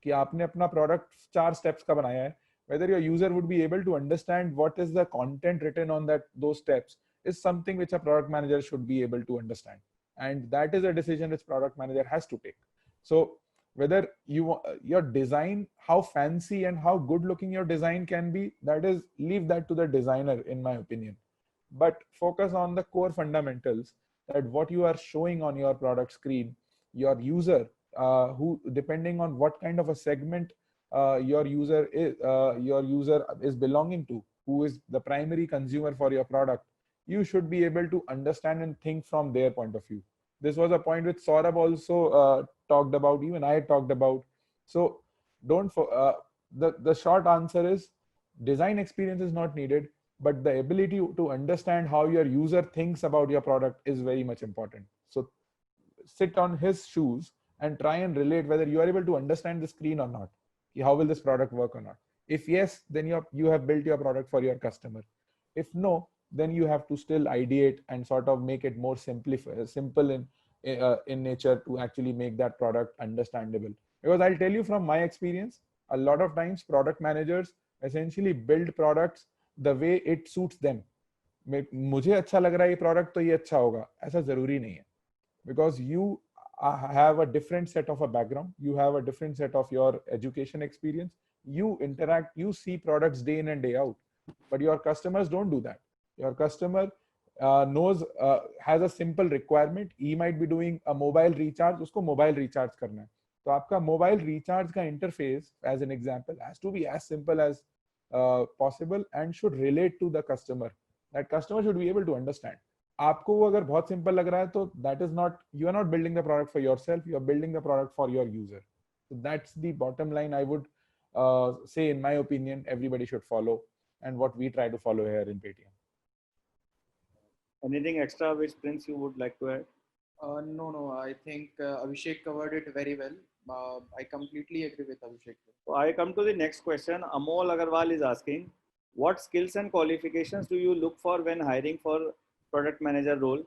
कि आपने अपना product 4 steps का बनाया है, whether your user would be able to understand what is the content written on that those steps is something which a product manager should be able to understand, and that is a decision which product manager has to take. So whether your design, how fancy and how good looking your design can be, that is, leave that to the designer in my opinion, but focus on the core fundamentals, that what you are showing on your product screen, your user, who depending on what kind of a segment your user is belonging to, who is the primary consumer for your product, you should be able to understand and think from their point of view. This was a point which Saurabh also talked about, even I talked about. So don't the short answer is design experience is not needed, but the ability to understand how your user thinks about your product is very much important. So sit on his shoes and try and relate whether you are able to understand the screen or not. How will this product work or not? If yes, then you have built your product for your customer. If no, then you have to still ideate and sort of make it more simple in nature to actually make that product understandable. Because I'll tell you from my experience, a lot of times product managers essentially build products the way it suits them. मुझे अच्छा लग रहा है ये product तो ये अच्छा होगा, ऐसा जरूरी नहीं है. Because you have a different set of a background, you have a different set of your education experience, you interact, you see products day in and day out, but your customers don't do that. Your customer has a simple requirement. He might be doing a mobile recharge, उसको mobile recharge करना है, तो आपका mobile recharge का interface, as an example, has to be as simple as possible and should relate to the customer. That customer should be able to understand. आपको वो अगर बहुत सिंपल लग रहा है तो that is not, you are not building the product for yourself, you are building the product for your user. So that's the bottom line I would say, in my opinion, everybody should follow, and what we try to follow here in Paytm. Anything extra which Prince you would like to add? No, I think Abhishek covered it very well. I completely agree with Abhishek. So I come to the next question. Amol Agarwal is asking, what skills and qualifications do you look for when hiring for product manager role?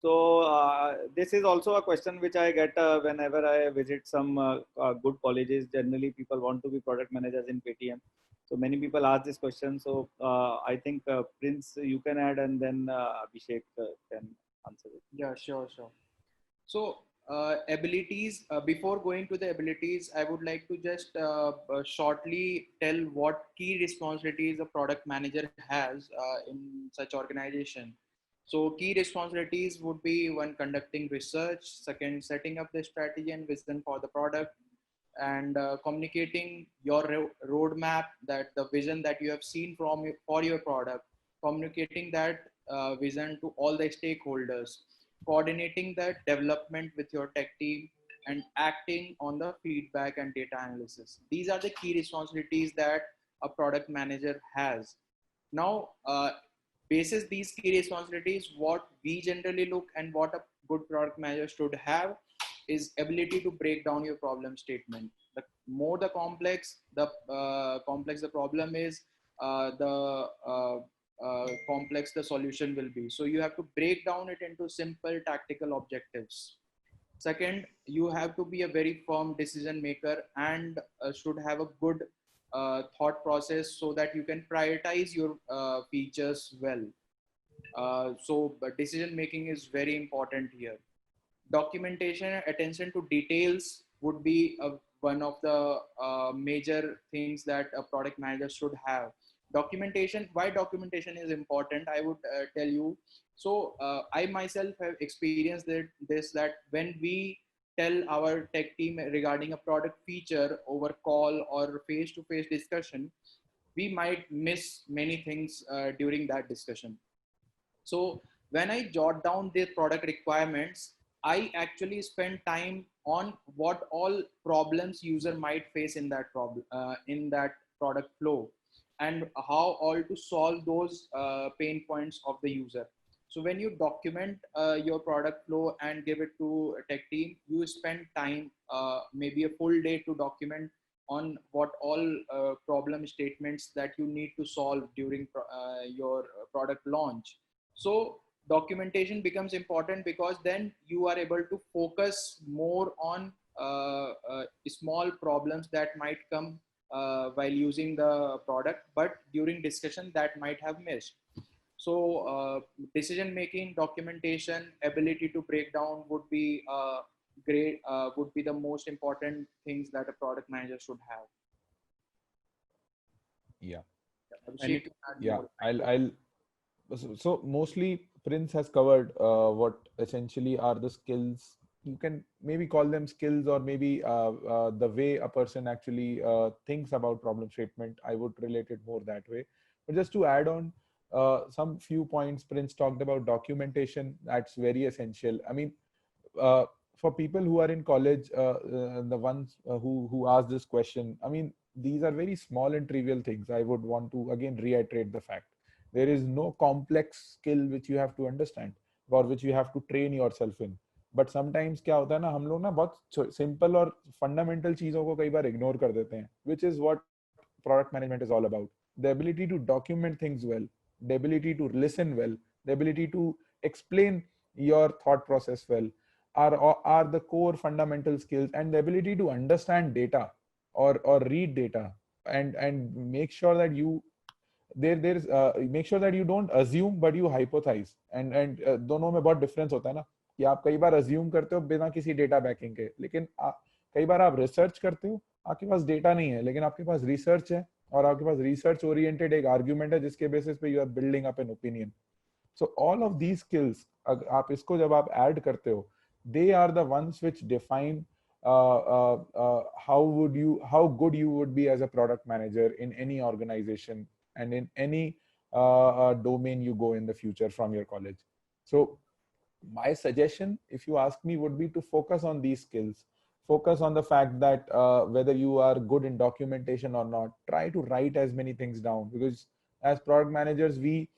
So this is also a question which I get whenever I visit some good colleges. Generally, people want to be product managers in Paytm. So many people ask this question. So I think Prince, you can add, and then Abhishek can answer it. Yeah, sure. So abilities, before going to the abilities, I would like to just shortly tell what key responsibilities a product manager has in such organization. So key responsibilities would be one, conducting research, second, setting up the strategy and vision for the product, and communicating your roadmap, that the vision that you have seen for your product, communicating that vision to all the stakeholders, coordinating that development with your tech team, and acting on the feedback and data analysis. These are the key responsibilities that a product manager has. Now, basis these key responsibilities, what we generally look and what a good product manager should have is ability to break down your problem statement. The more the complex the problem is, the complex the solution will be. So you have to break down it into simple tactical objectives. Second, you have to be a very firm decision maker and should have a good thought process so that you can prioritize your features well. So decision making is very important here. Documentation, attention to details would be one of the major things that a product manager should have. Documentation, why documentation is important, I would tell you. So I myself have experienced that when we tell our tech team regarding a product feature over call or face-to-face discussion, we might miss many things during that discussion. So when I jot down the product requirements, I actually spend time on what all problems user might face in that problem, in that product flow, and how all to solve those pain points of the user. So when you document your product flow and give it to a tech team, you spend time, maybe a full day to document on what all problem statements that you need to solve during your product launch. So documentation becomes important because then you are able to focus more on small problems that might come while using the product, but during discussion that might have missed. So decision making, documentation, ability to break down would be great, would be the most important things that a product manager should have. Yeah. Abhishek, Yeah, so mostly Prince has covered what essentially are the skills. You can maybe call them skills, or maybe the way a person actually thinks about problem statement. I would relate it more that way. But just to add on some few points, Prince talked about documentation. That's very essential. I mean, uh, for people who are in college, the ones who ask this question, I mean, these are very small and trivial things. I would want to again reiterate the fact there is no complex skill which you have to understand or which you have to train yourself in. But sometimes क्या होता है ना, हम लोग ना बहुत simple और fundamental चीजों को कई बार ignore कर देते हैं, which is what product management is all about. The ability to document things well, the ability to listen well, the ability to explain your thought process well are the core fundamental skills, and the ability to understand data or read data and make sure that you there's make sure that you don't assume but you hypothesize, and दोनों में बहुत difference होता है ना, कि आप कई बार assume करते हो बिना किसी data backing के, लेकिन कई बार आप research करते हो, आपके पास data नहीं है लेकिन आपके पास research है और आपके पास research oriented एक argument है जिसके basis पे you are building up an opinion. So all of these skills आप इसको जब आप add करते हो, they are the ones which define how good you would be as a product manager in any organization and in any domain you go in the future from your college. So my suggestion, if you ask me, would be to focus on these skills. Focus on the fact that whether you are good in documentation or not, try to write as many things down, because as product managers, we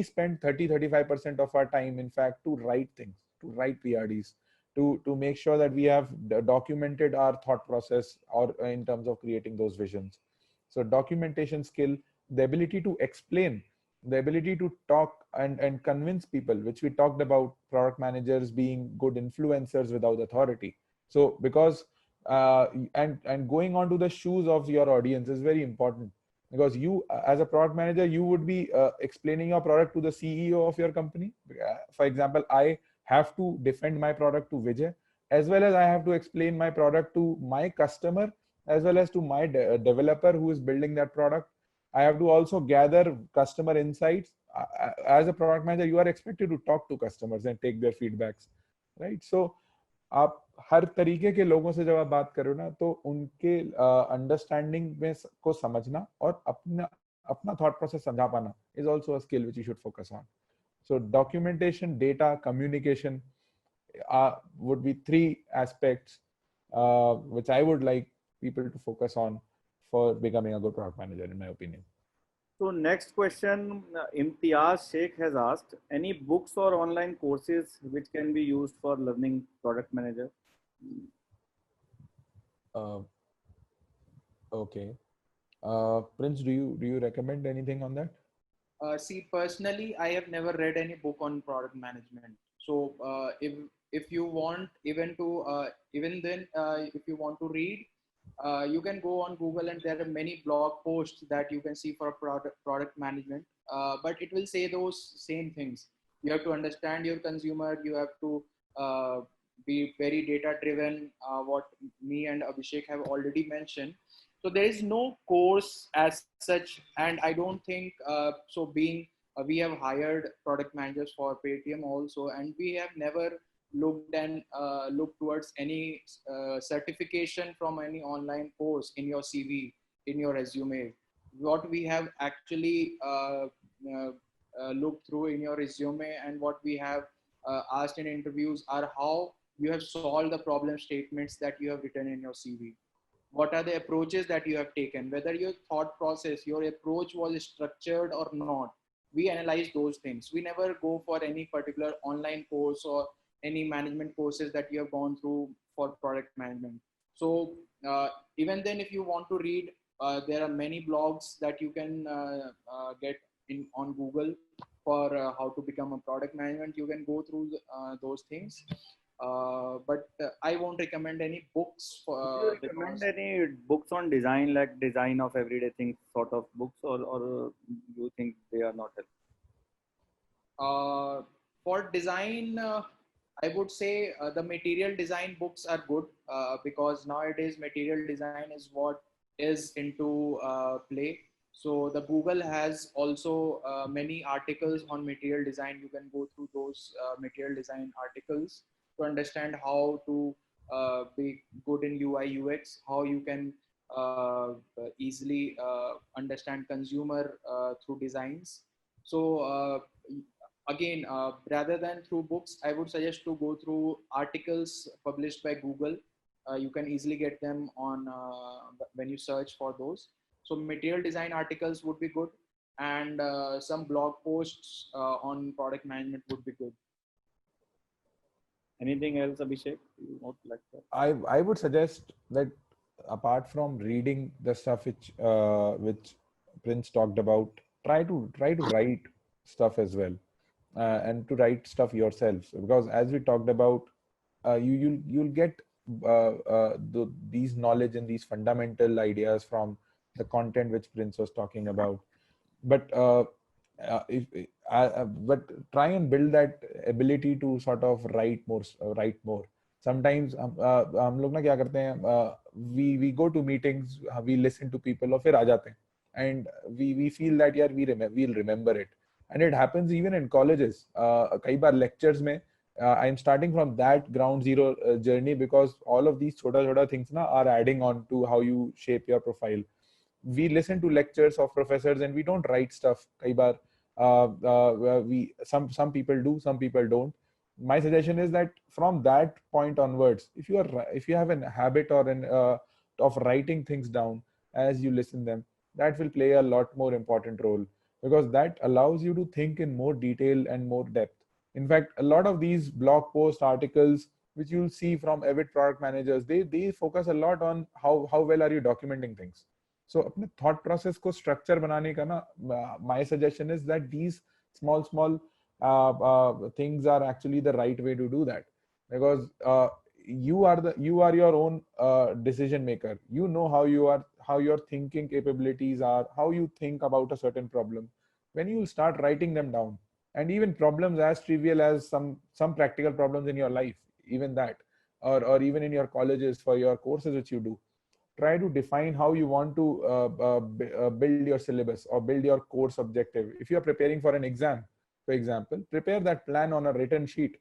spend 30-35% of our time, in fact, to write things, to write PRDs, to make sure that we have documented our thought process or in terms of creating those visions. So documentation skill, the ability to explain, the ability to talk and convince people, which we talked about, product managers being good influencers without authority. So because and going on to the shoes of your audience is very important, because you as a product manager, you would be explaining your product to the CEO of your company. For example, I have to defend my product to Vijay, as well as I have to explain my product to my customer, as well as to my developer who is building that product, I have to also gather customer insights. As a product manager, you are expected to talk to customers and take their feedbacks, right? So आप हर तरीके के लोगों से जब आप बात करो ना, तो उनके अंडरस्टैंडिंग में को समझना और अपना अपना थॉट प्रोसेस समझा पाना is also a skill which you should focus on. So documentation, data, communication would be three aspects which I would like people to focus on for becoming a good product manager, in my opinion. So next question, Imtiaz Sheikh has asked, any books or online courses which can be used for learning product manager? Okay. Prince, do you recommend anything on that? See, personally, I have never read any book on product management. So if you want, even then, if you want to read, you can go on Google, and there are many blog posts that you can see for product management. But it will say those same things. You have to understand your consumer. You have to be very data driven. What me and Abhishek have already mentioned. So there is no course as such, and I don't think so. Being we have hired product managers for Paytm also, and we have never looked towards any certification from any online course in your CV, in your resume. What we have actually looked through in your resume, and what we have asked in interviews, are how you have solved the problem statements that you have written in your CV. What are the approaches that you have taken, whether your thought process, your approach was structured or not. We analyze those things. We never go for any particular online course or any management courses that you have gone through for product management. So even then, if you want to read, there are many blogs that you can get in on Google for how to become a product management. You can go through those things. But I won't recommend any books Do you recommend any books on design, like design of everyday things sort of books, or you think they are not helpful? For design, I would say the material design books are good because nowadays material design is what is into play. So the Google has also many articles on material design. You can go through those material design articles to understand how to be good in UI UX, how you can easily understand consumer through designs. So again, rather than through books, I would suggest to go through articles published by Google. You can easily get them on when you search for those. So material design articles would be good, and some blog posts on product management would be good. Anything else, Abhishek? You would like that? I would suggest that apart from reading the stuff which Prince talked about, try to write stuff as well, and to write stuff yourself, because as we talked about, you'll get these knowledge and these fundamental ideas from the content which Prince was talking about. But but try and build that ability to sort of write more. Sometimes हम लोग ना क्या करते हैं, we go to meetings, we listen to people और फिर आ जाते हैं, and we feel that यार we'll remember it, and it happens even in colleges. कई बार lectures में I'm starting from that ground zero journey, because all of these छोटा things ना are adding on to how you shape your profile. We listen to lectures of professors and we don't write stuff. कई बार some people do, some people don't. My suggestion is that from that point onwards, if you have a habit or an of writing things down as you listen them, that will play a lot more important role, because that allows you to think in more detail and more depth. In fact, a lot of these blog post articles which you'll see from avid product managers, they focus a lot on how well are you documenting things. So अपने thought process को structure बनाने का ना, my suggestion is that these small things are actually the right way to do that, because you are your own decision maker. You know how your thinking capabilities are, how you think about a certain problem. When you start writing them down, and even problems as trivial as some practical problems in your life, even that, or even in your colleges for your courses which you do, try to define how you want to build your syllabus or build your course objective. If you are preparing for an exam, for example, prepare that plan on a written sheet.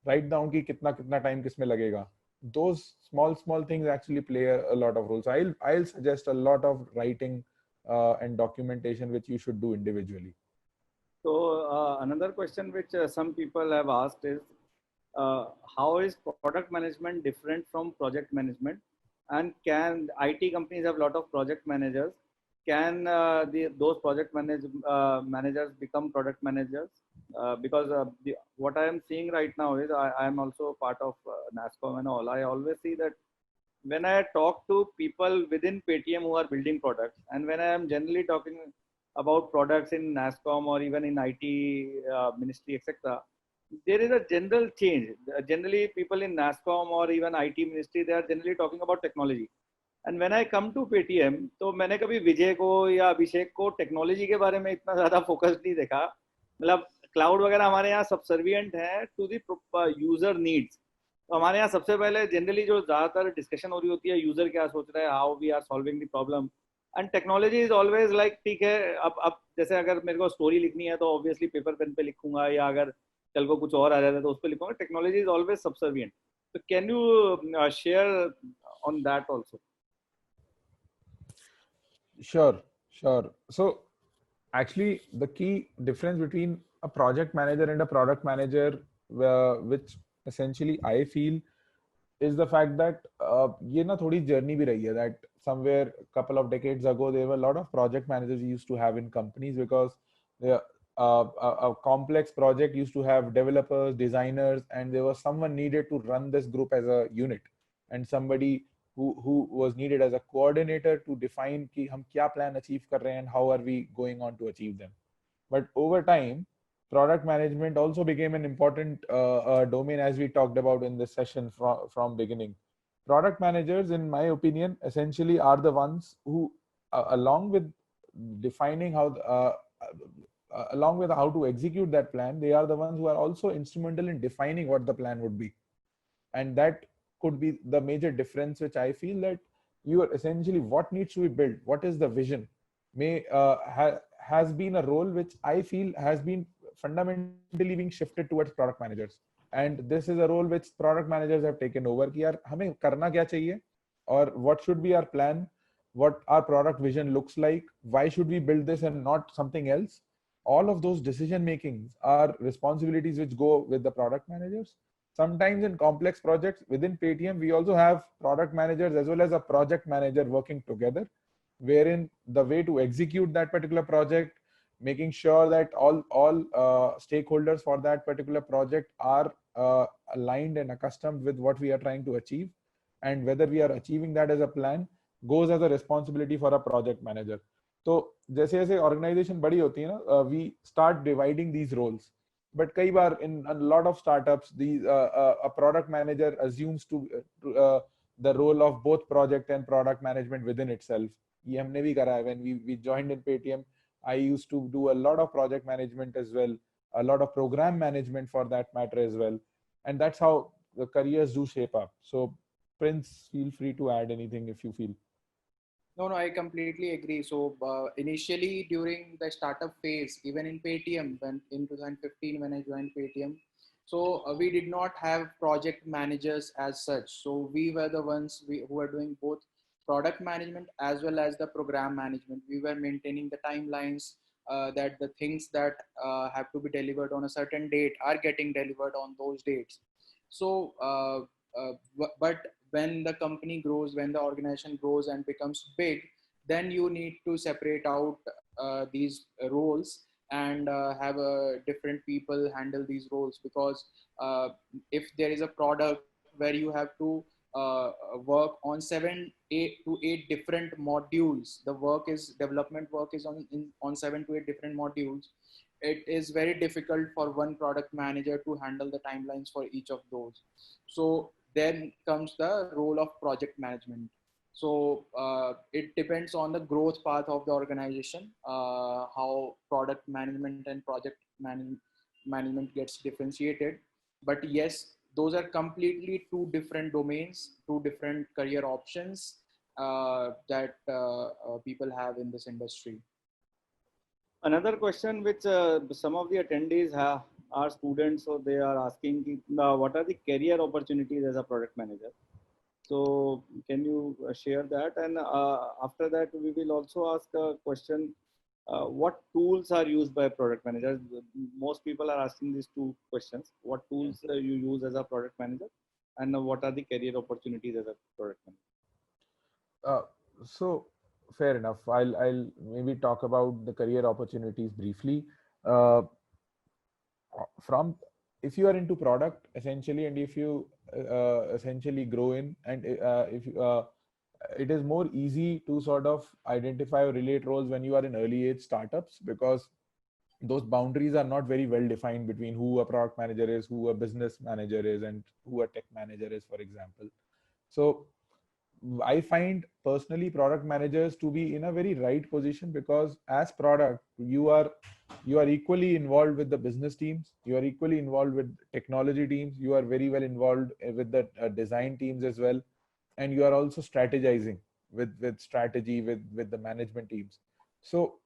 Write down कि कितना time किसमें लगेगा. Those small things actually play a lot of roles. I'll suggest a lot of writing and documentation which you should do individually. So another question which some people have asked is, how is product management different from project management? And can IT companies have a lot of project managers? Can those project managers become product managers? Because what I am seeing right now is I am also part of NASCOM and all. I always see that when I talk to people within Paytm who are building products, and when I am generally talking about products in NASCOM or even in IT ministry, etc., there is a general change. Generally, people in NASCOM or even IT ministry, they are generally talking about technology. And when I come to Paytm, तो मैंने कभी विजय को या अभिषेक को technology के बारे में इतना ज़्यादा फोकस नहीं देखा. मतलब क्लाउड वगैरह हमारे यहाँ सबसर्विएंट है टू द यूजर नीड्स. तो हमारे यहाँ सबसे पहले जनरली जो ज़्यादातर डिस्कशन हो रही होती है, यूजर क्या सोच रहा है, how we are solving the problem. And technology is always like, ठीक है, अब जैसे अगर मेरे को स्टोरी लिखनी है तो ऑब्वियसली पेपर पेन पे लिखूंगा, या अगर कल को कुछ और आ जाता है तो उस पर लिखूंगा. Technology is always subservient. तो can you share on that also? Sure. So actually the key difference between a project manager and a product manager, which essentially I feel, is the fact that ये ना थोड़ी journey भी रही है, that somewhere couple of decades ago there were a lot of project managers used to have in companies, because they, a complex project used to have developers, designers, and there was someone needed to run this group as a unit, and somebody who was needed as a coordinator to define कि हम क्या plan achieve कर रहे हैं and how are we going on to achieve them. But over time, product management also became an important domain, as we talked about in this session from beginning. Product managers, in my opinion, essentially are the ones who, along with defining along with how to execute that plan, they are the ones who are also instrumental in defining what the plan would be. And that could be the major difference, which I feel, that you are essentially what needs to be built, what is the vision, has been a role which I feel has been fundamentally being shifted towards product managers. And this is a role which product managers have taken over कि यार हमें करना क्या चाहिए, or what should be our plan, what our product vision looks like, why should we build this and not something else. All of those decision makings are responsibilities which go with the product managers. Sometimes in complex projects within Paytm, we also have product managers as well as a project manager working together, wherein the way to execute that particular project, making sure that all stakeholders for that particular project are aligned and accustomed with what we are trying to achieve, and whether we are achieving that as a plan goes as a responsibility for a project manager. तो जैसे जैसे organization बड़ी होती है ना, we start dividing these roles. But कई बार in a lot of startups, a product manager assumes the role of both project and product management within itself. ये हमने भी करा है. When we joined in Paytm, I used to do a lot of project management as well, a lot of program management for that matter as well. And that's how the careers do shape up. So Prince, feel free to add anything if you feel. No, I completely agree. So initially during the startup phase, even in Paytm, when in 2015 when I joined Paytm, so we did not have project managers as such. So we were the ones who were doing both product management as well as the program management. We were maintaining the timelines, that the things that have to be delivered on a certain date are getting delivered on those dates. So, but when the company grows, when the organization grows and becomes big, then you need to separate out these roles and have different people handle these roles, because if there is a product where you have to work on 8 different modules, the development work is on 7 to 8 different modules. It is very difficult for one product manager to handle the timelines for each of those. So then comes the role of project management. So it depends on the growth path of the organization, how product management and project management gets differentiated. But yes, those are completely two different domains, two different career options. that people have in this industry. Another question which some of the attendees are students, so they are asking what are the career opportunities as a product manager. So can you share that? And after that, we will also ask a question. What tools are used by product managers? Most people are asking these two questions. What tools you use as a product manager? And what are the career opportunities as a product manager? Uh, so fair enough. I'll maybe talk about the career opportunities briefly. Uh, from if you are into product essentially, and if you essentially grow in, and if it is more easy to sort of identify or relate roles when you are in early age startups, because those boundaries are not very well defined between who a product manager is, who a business manager is, and who a tech manager is, for example. So I find personally product managers to be in a very right position, because as product you are equally involved with the business teams, you are equally involved with technology teams, you are very well involved with the design teams as well, and you are also strategizing with strategy with the management teams. So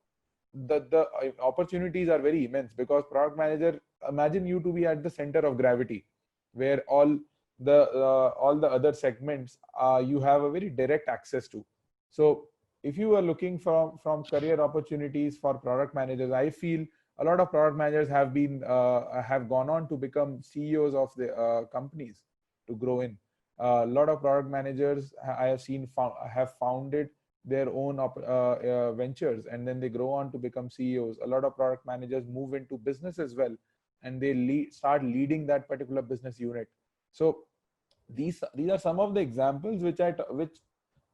the opportunities are very immense, because product manager, imagine you to be at the center of gravity, where all the other segments you have a very direct access to. So if you are looking from career opportunities for product managers, I feel a lot of product managers have gone on to become CEOs of the companies to grow in. A lot of product managers I have seen have founded their own ventures, and then they grow on to become CEOs. A lot of product managers move into business as well, and they start leading that particular business unit. So these are some of the examples which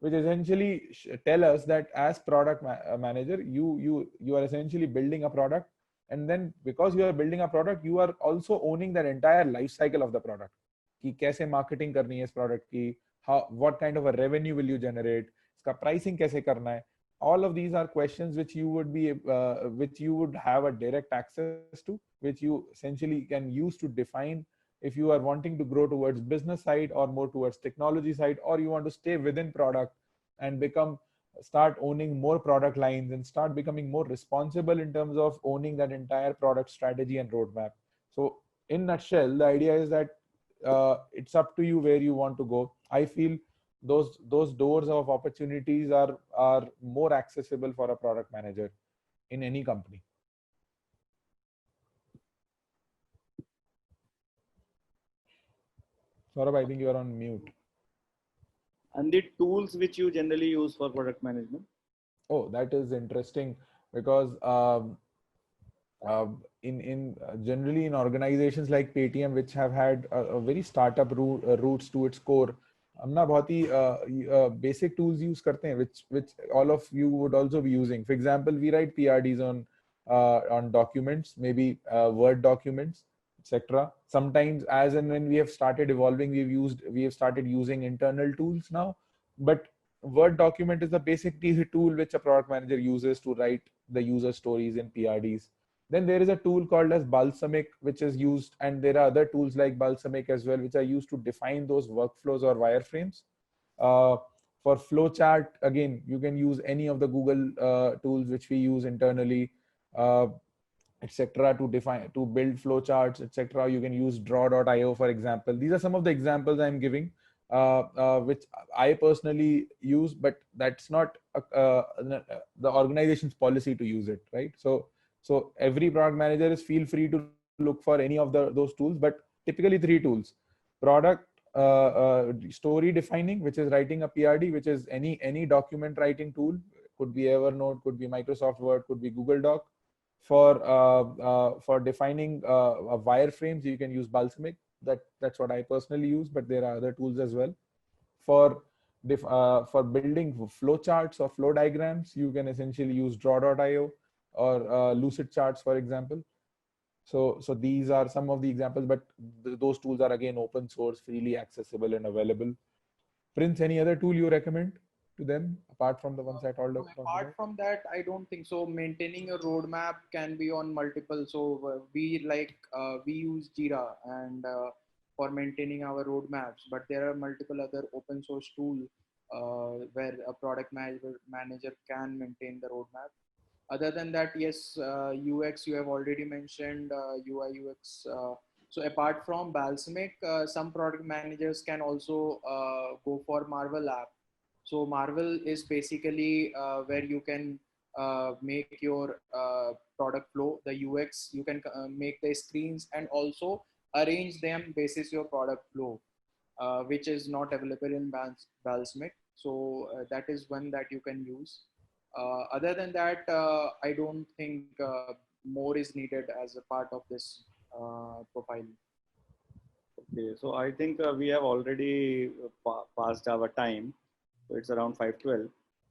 essentially tell us that as product manager, you are essentially building a product, and then because you are building a product, you are also owning that entire life cycle of the product. कि कैसे marketing करनी है इस product की, how what kind of a revenue will you generate, इसका pricing कैसे करना है. All of these are questions which you would have a direct access to, which you essentially can use to define if you are wanting to grow towards business side or more towards technology side, or you want to stay within product and start owning more product lines and start becoming more responsible in terms of owning that entire product strategy and roadmap. So in nutshell, the idea is that it's up to you where you want to go. I feel those doors of opportunities are more accessible for a product manager in any company. Saurabh, I think you are on mute. And the tools which you generally use for product management? Oh, that is interesting, because in generally in organizations like Paytm, which have had a very startup roots to its core, हम ना बहुत ही basic tools use करते हैं, which all of you would also be using. For example, we write PRDs on documents, maybe Word documents, etc. Sometimes, as and when we have started evolving, we have started using internal tools now. But Word document is the basic tool which a product manager uses to write the user stories in PRDs. Then there is a tool called as Balsamiq, which is used, and there are other tools like Balsamiq as well, which are used to define those workflows or wireframes. For flowchart, again, you can use any of the Google tools which we use internally, etc. to build flowcharts, etc. You can use draw.io, for example. These are some of the examples I'm giving, which I personally use, but that's not the organization's policy to use it, right? So every product manager feel free to look for any of those tools, but typically 3 tools: product story defining, which is writing a PRD, which is any document writing tool, could be Evernote, could be Microsoft Word, could be Google Doc. For defining wireframes, you can use Balsamiq. That's what I personally use, but there are other tools as well. For building flowcharts or flow diagrams, you can essentially use draw.io or Lucid Charts, for example. So these are some of the examples, but those tools are again open source, freely accessible and available. Prince, any other tool you recommend to them apart from the ones I told about? Apart from that, I don't think so. Maintaining a roadmap can be on multiple. So we use Jira and for maintaining our roadmaps, but there are multiple other open source tools where a product manager can maintain the roadmap. Other than that, yes, UX you have already mentioned, UI UX. So apart from Balsamic, some product managers can also go for Marvel app. So Marvel is basically where you can make your product flow, the UX. You can make the screens and also arrange them basis your product flow, which is not available in Balsamic. So that is one that you can use. Other than that, I don't think more is needed as a part of this profile. Okay, so I think we have already passed our time. So it's around 5:12.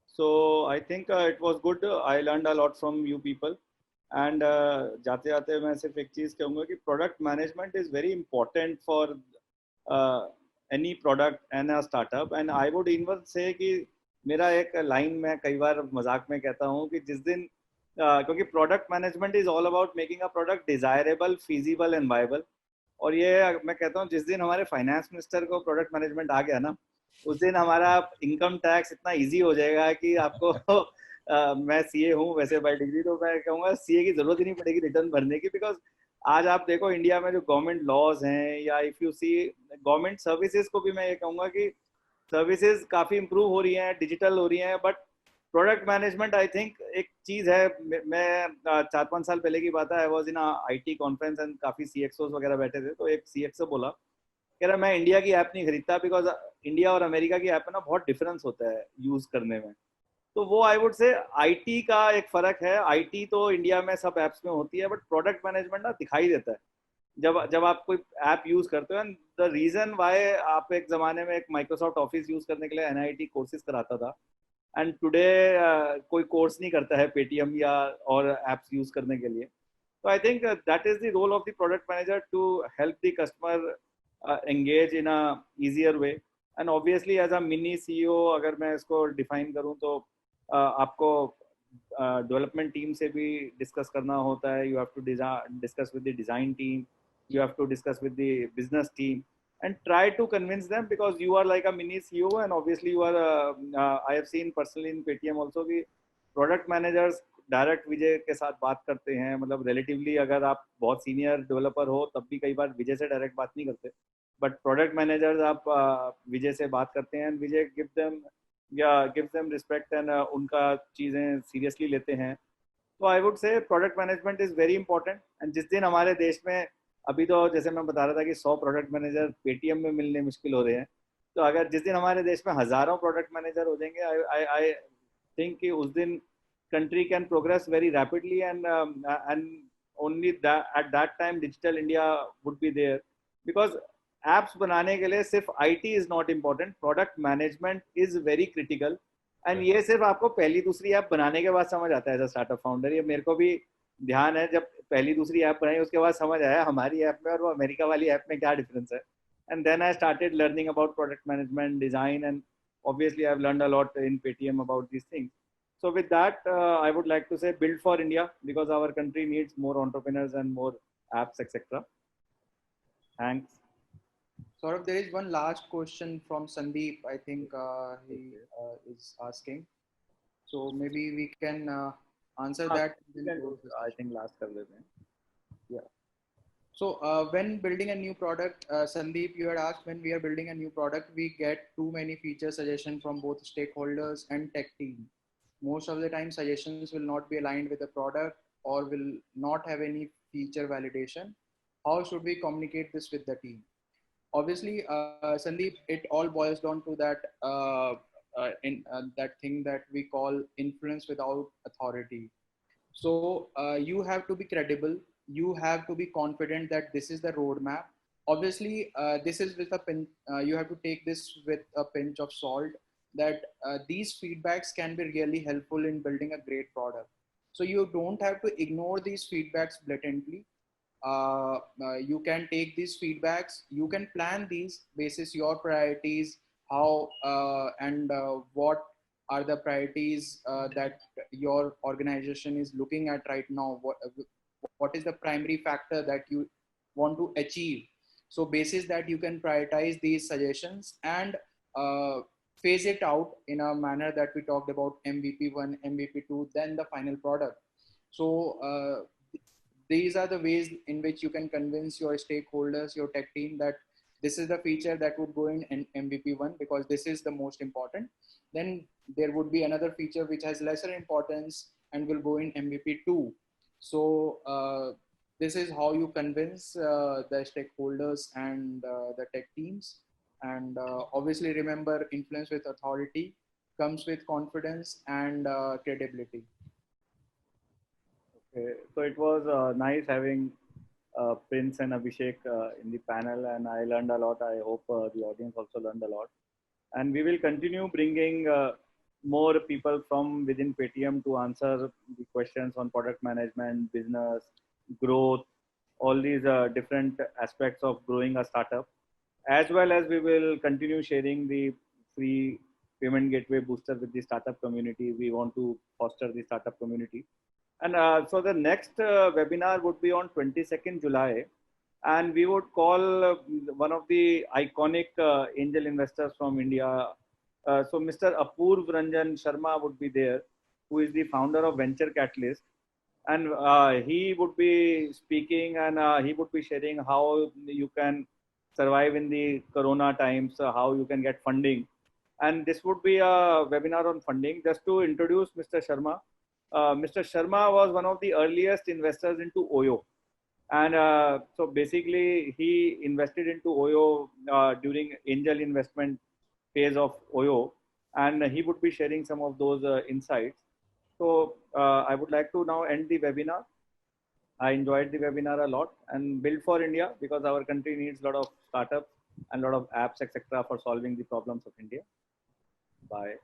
So I think it was good. I learned a lot from you people. And जाते जाते मैं सिर्फ एक चीज़ कहूँगा कि product management is very important for any product and a startup. And I would even say कि मेरा एक लाइन मैं कई बार मजाक में कहता हूँ कि जिस दिन क्योंकि product management is all about making a product desirable, feasible and viable. और ये मैं कहता हूँ जिस दिन हमारे फाइनेंस मिनिस्टर को प्रोडक्ट मैनेजमेंट आ गया ना उस दिन हमारा इनकम टैक्स इतना इजी हो जाएगा कि आपको मैं सीए हूँ वैसे बाय डिग्री, तो मैं कहूँगा सीए की जरूरत ही नहीं पड़ेगी रिटर्न भरने की, बिकॉज आज आप देखो इंडिया में जो गवर्नमेंट लॉज हैं या if you see government services को भी मैं ये कहूँगा कि सर्विसेज काफ़ी इंप्रूव हो रही हैं, डिजिटल हो रही हैं, but product management I think एक चीज़ है। मैं 4-5 साल पहले की बात है, I was in IT conference and काफ़ी सीएक्सओ वगैरह बैठे थे, तो एक सीएक्सओ बोला कह रहा मैं इंडिया की ऐप नहीं खरीदता बिकॉज इंडिया और अमेरिका की ऐप में ना बहुत डिफरेंस होता है यूज़ करने में। तो वो आई वुड से आईटी का एक फ़र्क है। आईटी तो इंडिया में सब ऐप्स में होती है, बट प्रोडक्ट मैनेजमेंट ना दिखाई देता है जब जब आप कोई ऐप यूज़ करते हो। एंड द रीज़न वाई आप एक ज़माने में एक माइक्रोसॉफ्ट ऑफिस यूज़ करने के लिए एनआईटी कोर्सेज कराता था, एंड टुडे कोई कोर्स नहीं करता है पेटीएम या और एप्स यूज करने के लिए। तो I think that is the role of the product manager to help the customer engage in a easier way. And obviously as a mini CEO अगर मैं इसको डिफाइन करूं तो आपको डेवलपमेंट टीम से भी डिस्कस करना होता है। You have to discuss with the design team, you have to discuss with the business team and try to convince them, because you are like a mini CEO and obviously you are I have seen personally in Paytm also कि product managers direct विजय के साथ बात करते हैं। मतलब relatively अगर आप बहुत सीनियर डेवलपर हो तब भी कई बार विजय से डायरेक्ट बात नहीं करते, बट प्रोडक्ट मैनेजर्स आप विजय से बात करते हैं। विजय गिव्स देम रिस्पेक्ट एंड उनका चीज़ें सीरियसली लेते हैं। तो I would say product management is very important. And जिस दिन हमारे देश में अभी तो जैसे मैं बता रहा था कि 100 प्रोडक्ट मैनेजर पेटीएम में मिलने मुश्किल हो रहे हैं, तो अगर जिस दिन हमारे देश में हज़ारों प्रोडक्ट मैनेजर हो जाएंगे, आई थिंक कि उस दिन country can progress very rapidly and only at that time digital India would be there. Because apps बनाने के लिए सिर्फ IT is not important, product management is very critical. And ये सिर्फ आपको पहली दूसरी ऐप बनाने के बाद समझ आता है एज अ स्टार्टअप फाउंडर। ये मेरे को भी ध्यान है, जब पहली दूसरी ऐप बनाई उसके बाद समझ आया हमारी ऐप में और वो अमेरिका वाली ऐप में क्या डिफरेंस है। And then I started learning about product management, design, and obviously I've learned a lot in Paytm about these things. So with that, I would like to say build for India, because our country needs more entrepreneurs and more apps, etc. Thanks. Saurabh, there is one last question from Sandeep. I think he is asking. So maybe we can answer that. I think last कर देते हैं. Yeah. So when building a new product, Sandeep, you had asked, when we are building a new product, we get too many feature suggestions from both stakeholders and tech team. Most of the time, suggestions will not be aligned with the product or will not have any feature validation. How should we communicate this with the team? Obviously, Sandeep, it all boils down to that that thing that we call influence without authority. So you have to be credible. You have to be confident that this is the roadmap. Obviously, this is with a pinch. You have to take this with a pinch of salt. That these feedbacks can be really helpful in building a great product. So you don't have to ignore these feedbacks blatantly. You can take these feedbacks. You can plan these basis your priorities, how and what are the priorities that your organization is looking at right now. What is the primary factor that you want to achieve? So basis that you can prioritize these suggestions and phase it out in a manner that we talked about MVP1, MVP2, then the final product. So these are the ways in which you can convince your stakeholders, your tech team, that this is the feature that would go in MVP1 because this is the most important. Then there would be another feature which has lesser importance and will go in MVP2. So this is how you convince the stakeholders and the tech teams. And obviously remember, influence with authority comes with confidence and credibility. Okay. So it was nice having Prince and Abhishek in the panel, and I learned a lot. I hope the audience also learned a lot. And we will continue bringing more people from within Paytm to answer the questions on product management, business, growth, all these different aspects of growing a startup, as well as we will continue sharing the free payment gateway booster with the startup community. We want to foster the startup community. And so the next webinar would be on 22nd July. And we would call one of the iconic angel investors from India. So Mr. Apurv Ranjan Sharma would be there, who is the founder of Venture Catalyst. And he would be speaking, and he would be sharing how you can survive in the Corona times, how you can get funding. And this would be a webinar on funding. Just to introduce Mr. Sharma, Mr. Sharma was one of the earliest investors into Oyo. And so basically, he invested into Oyo during angel investment phase of Oyo, and he would be sharing some of those insights. So I would like to now end the webinar. I enjoyed the webinar a lot, and Build for India, because our country needs a lot of startups and a lot of apps, etc., for solving the problems of India. Bye.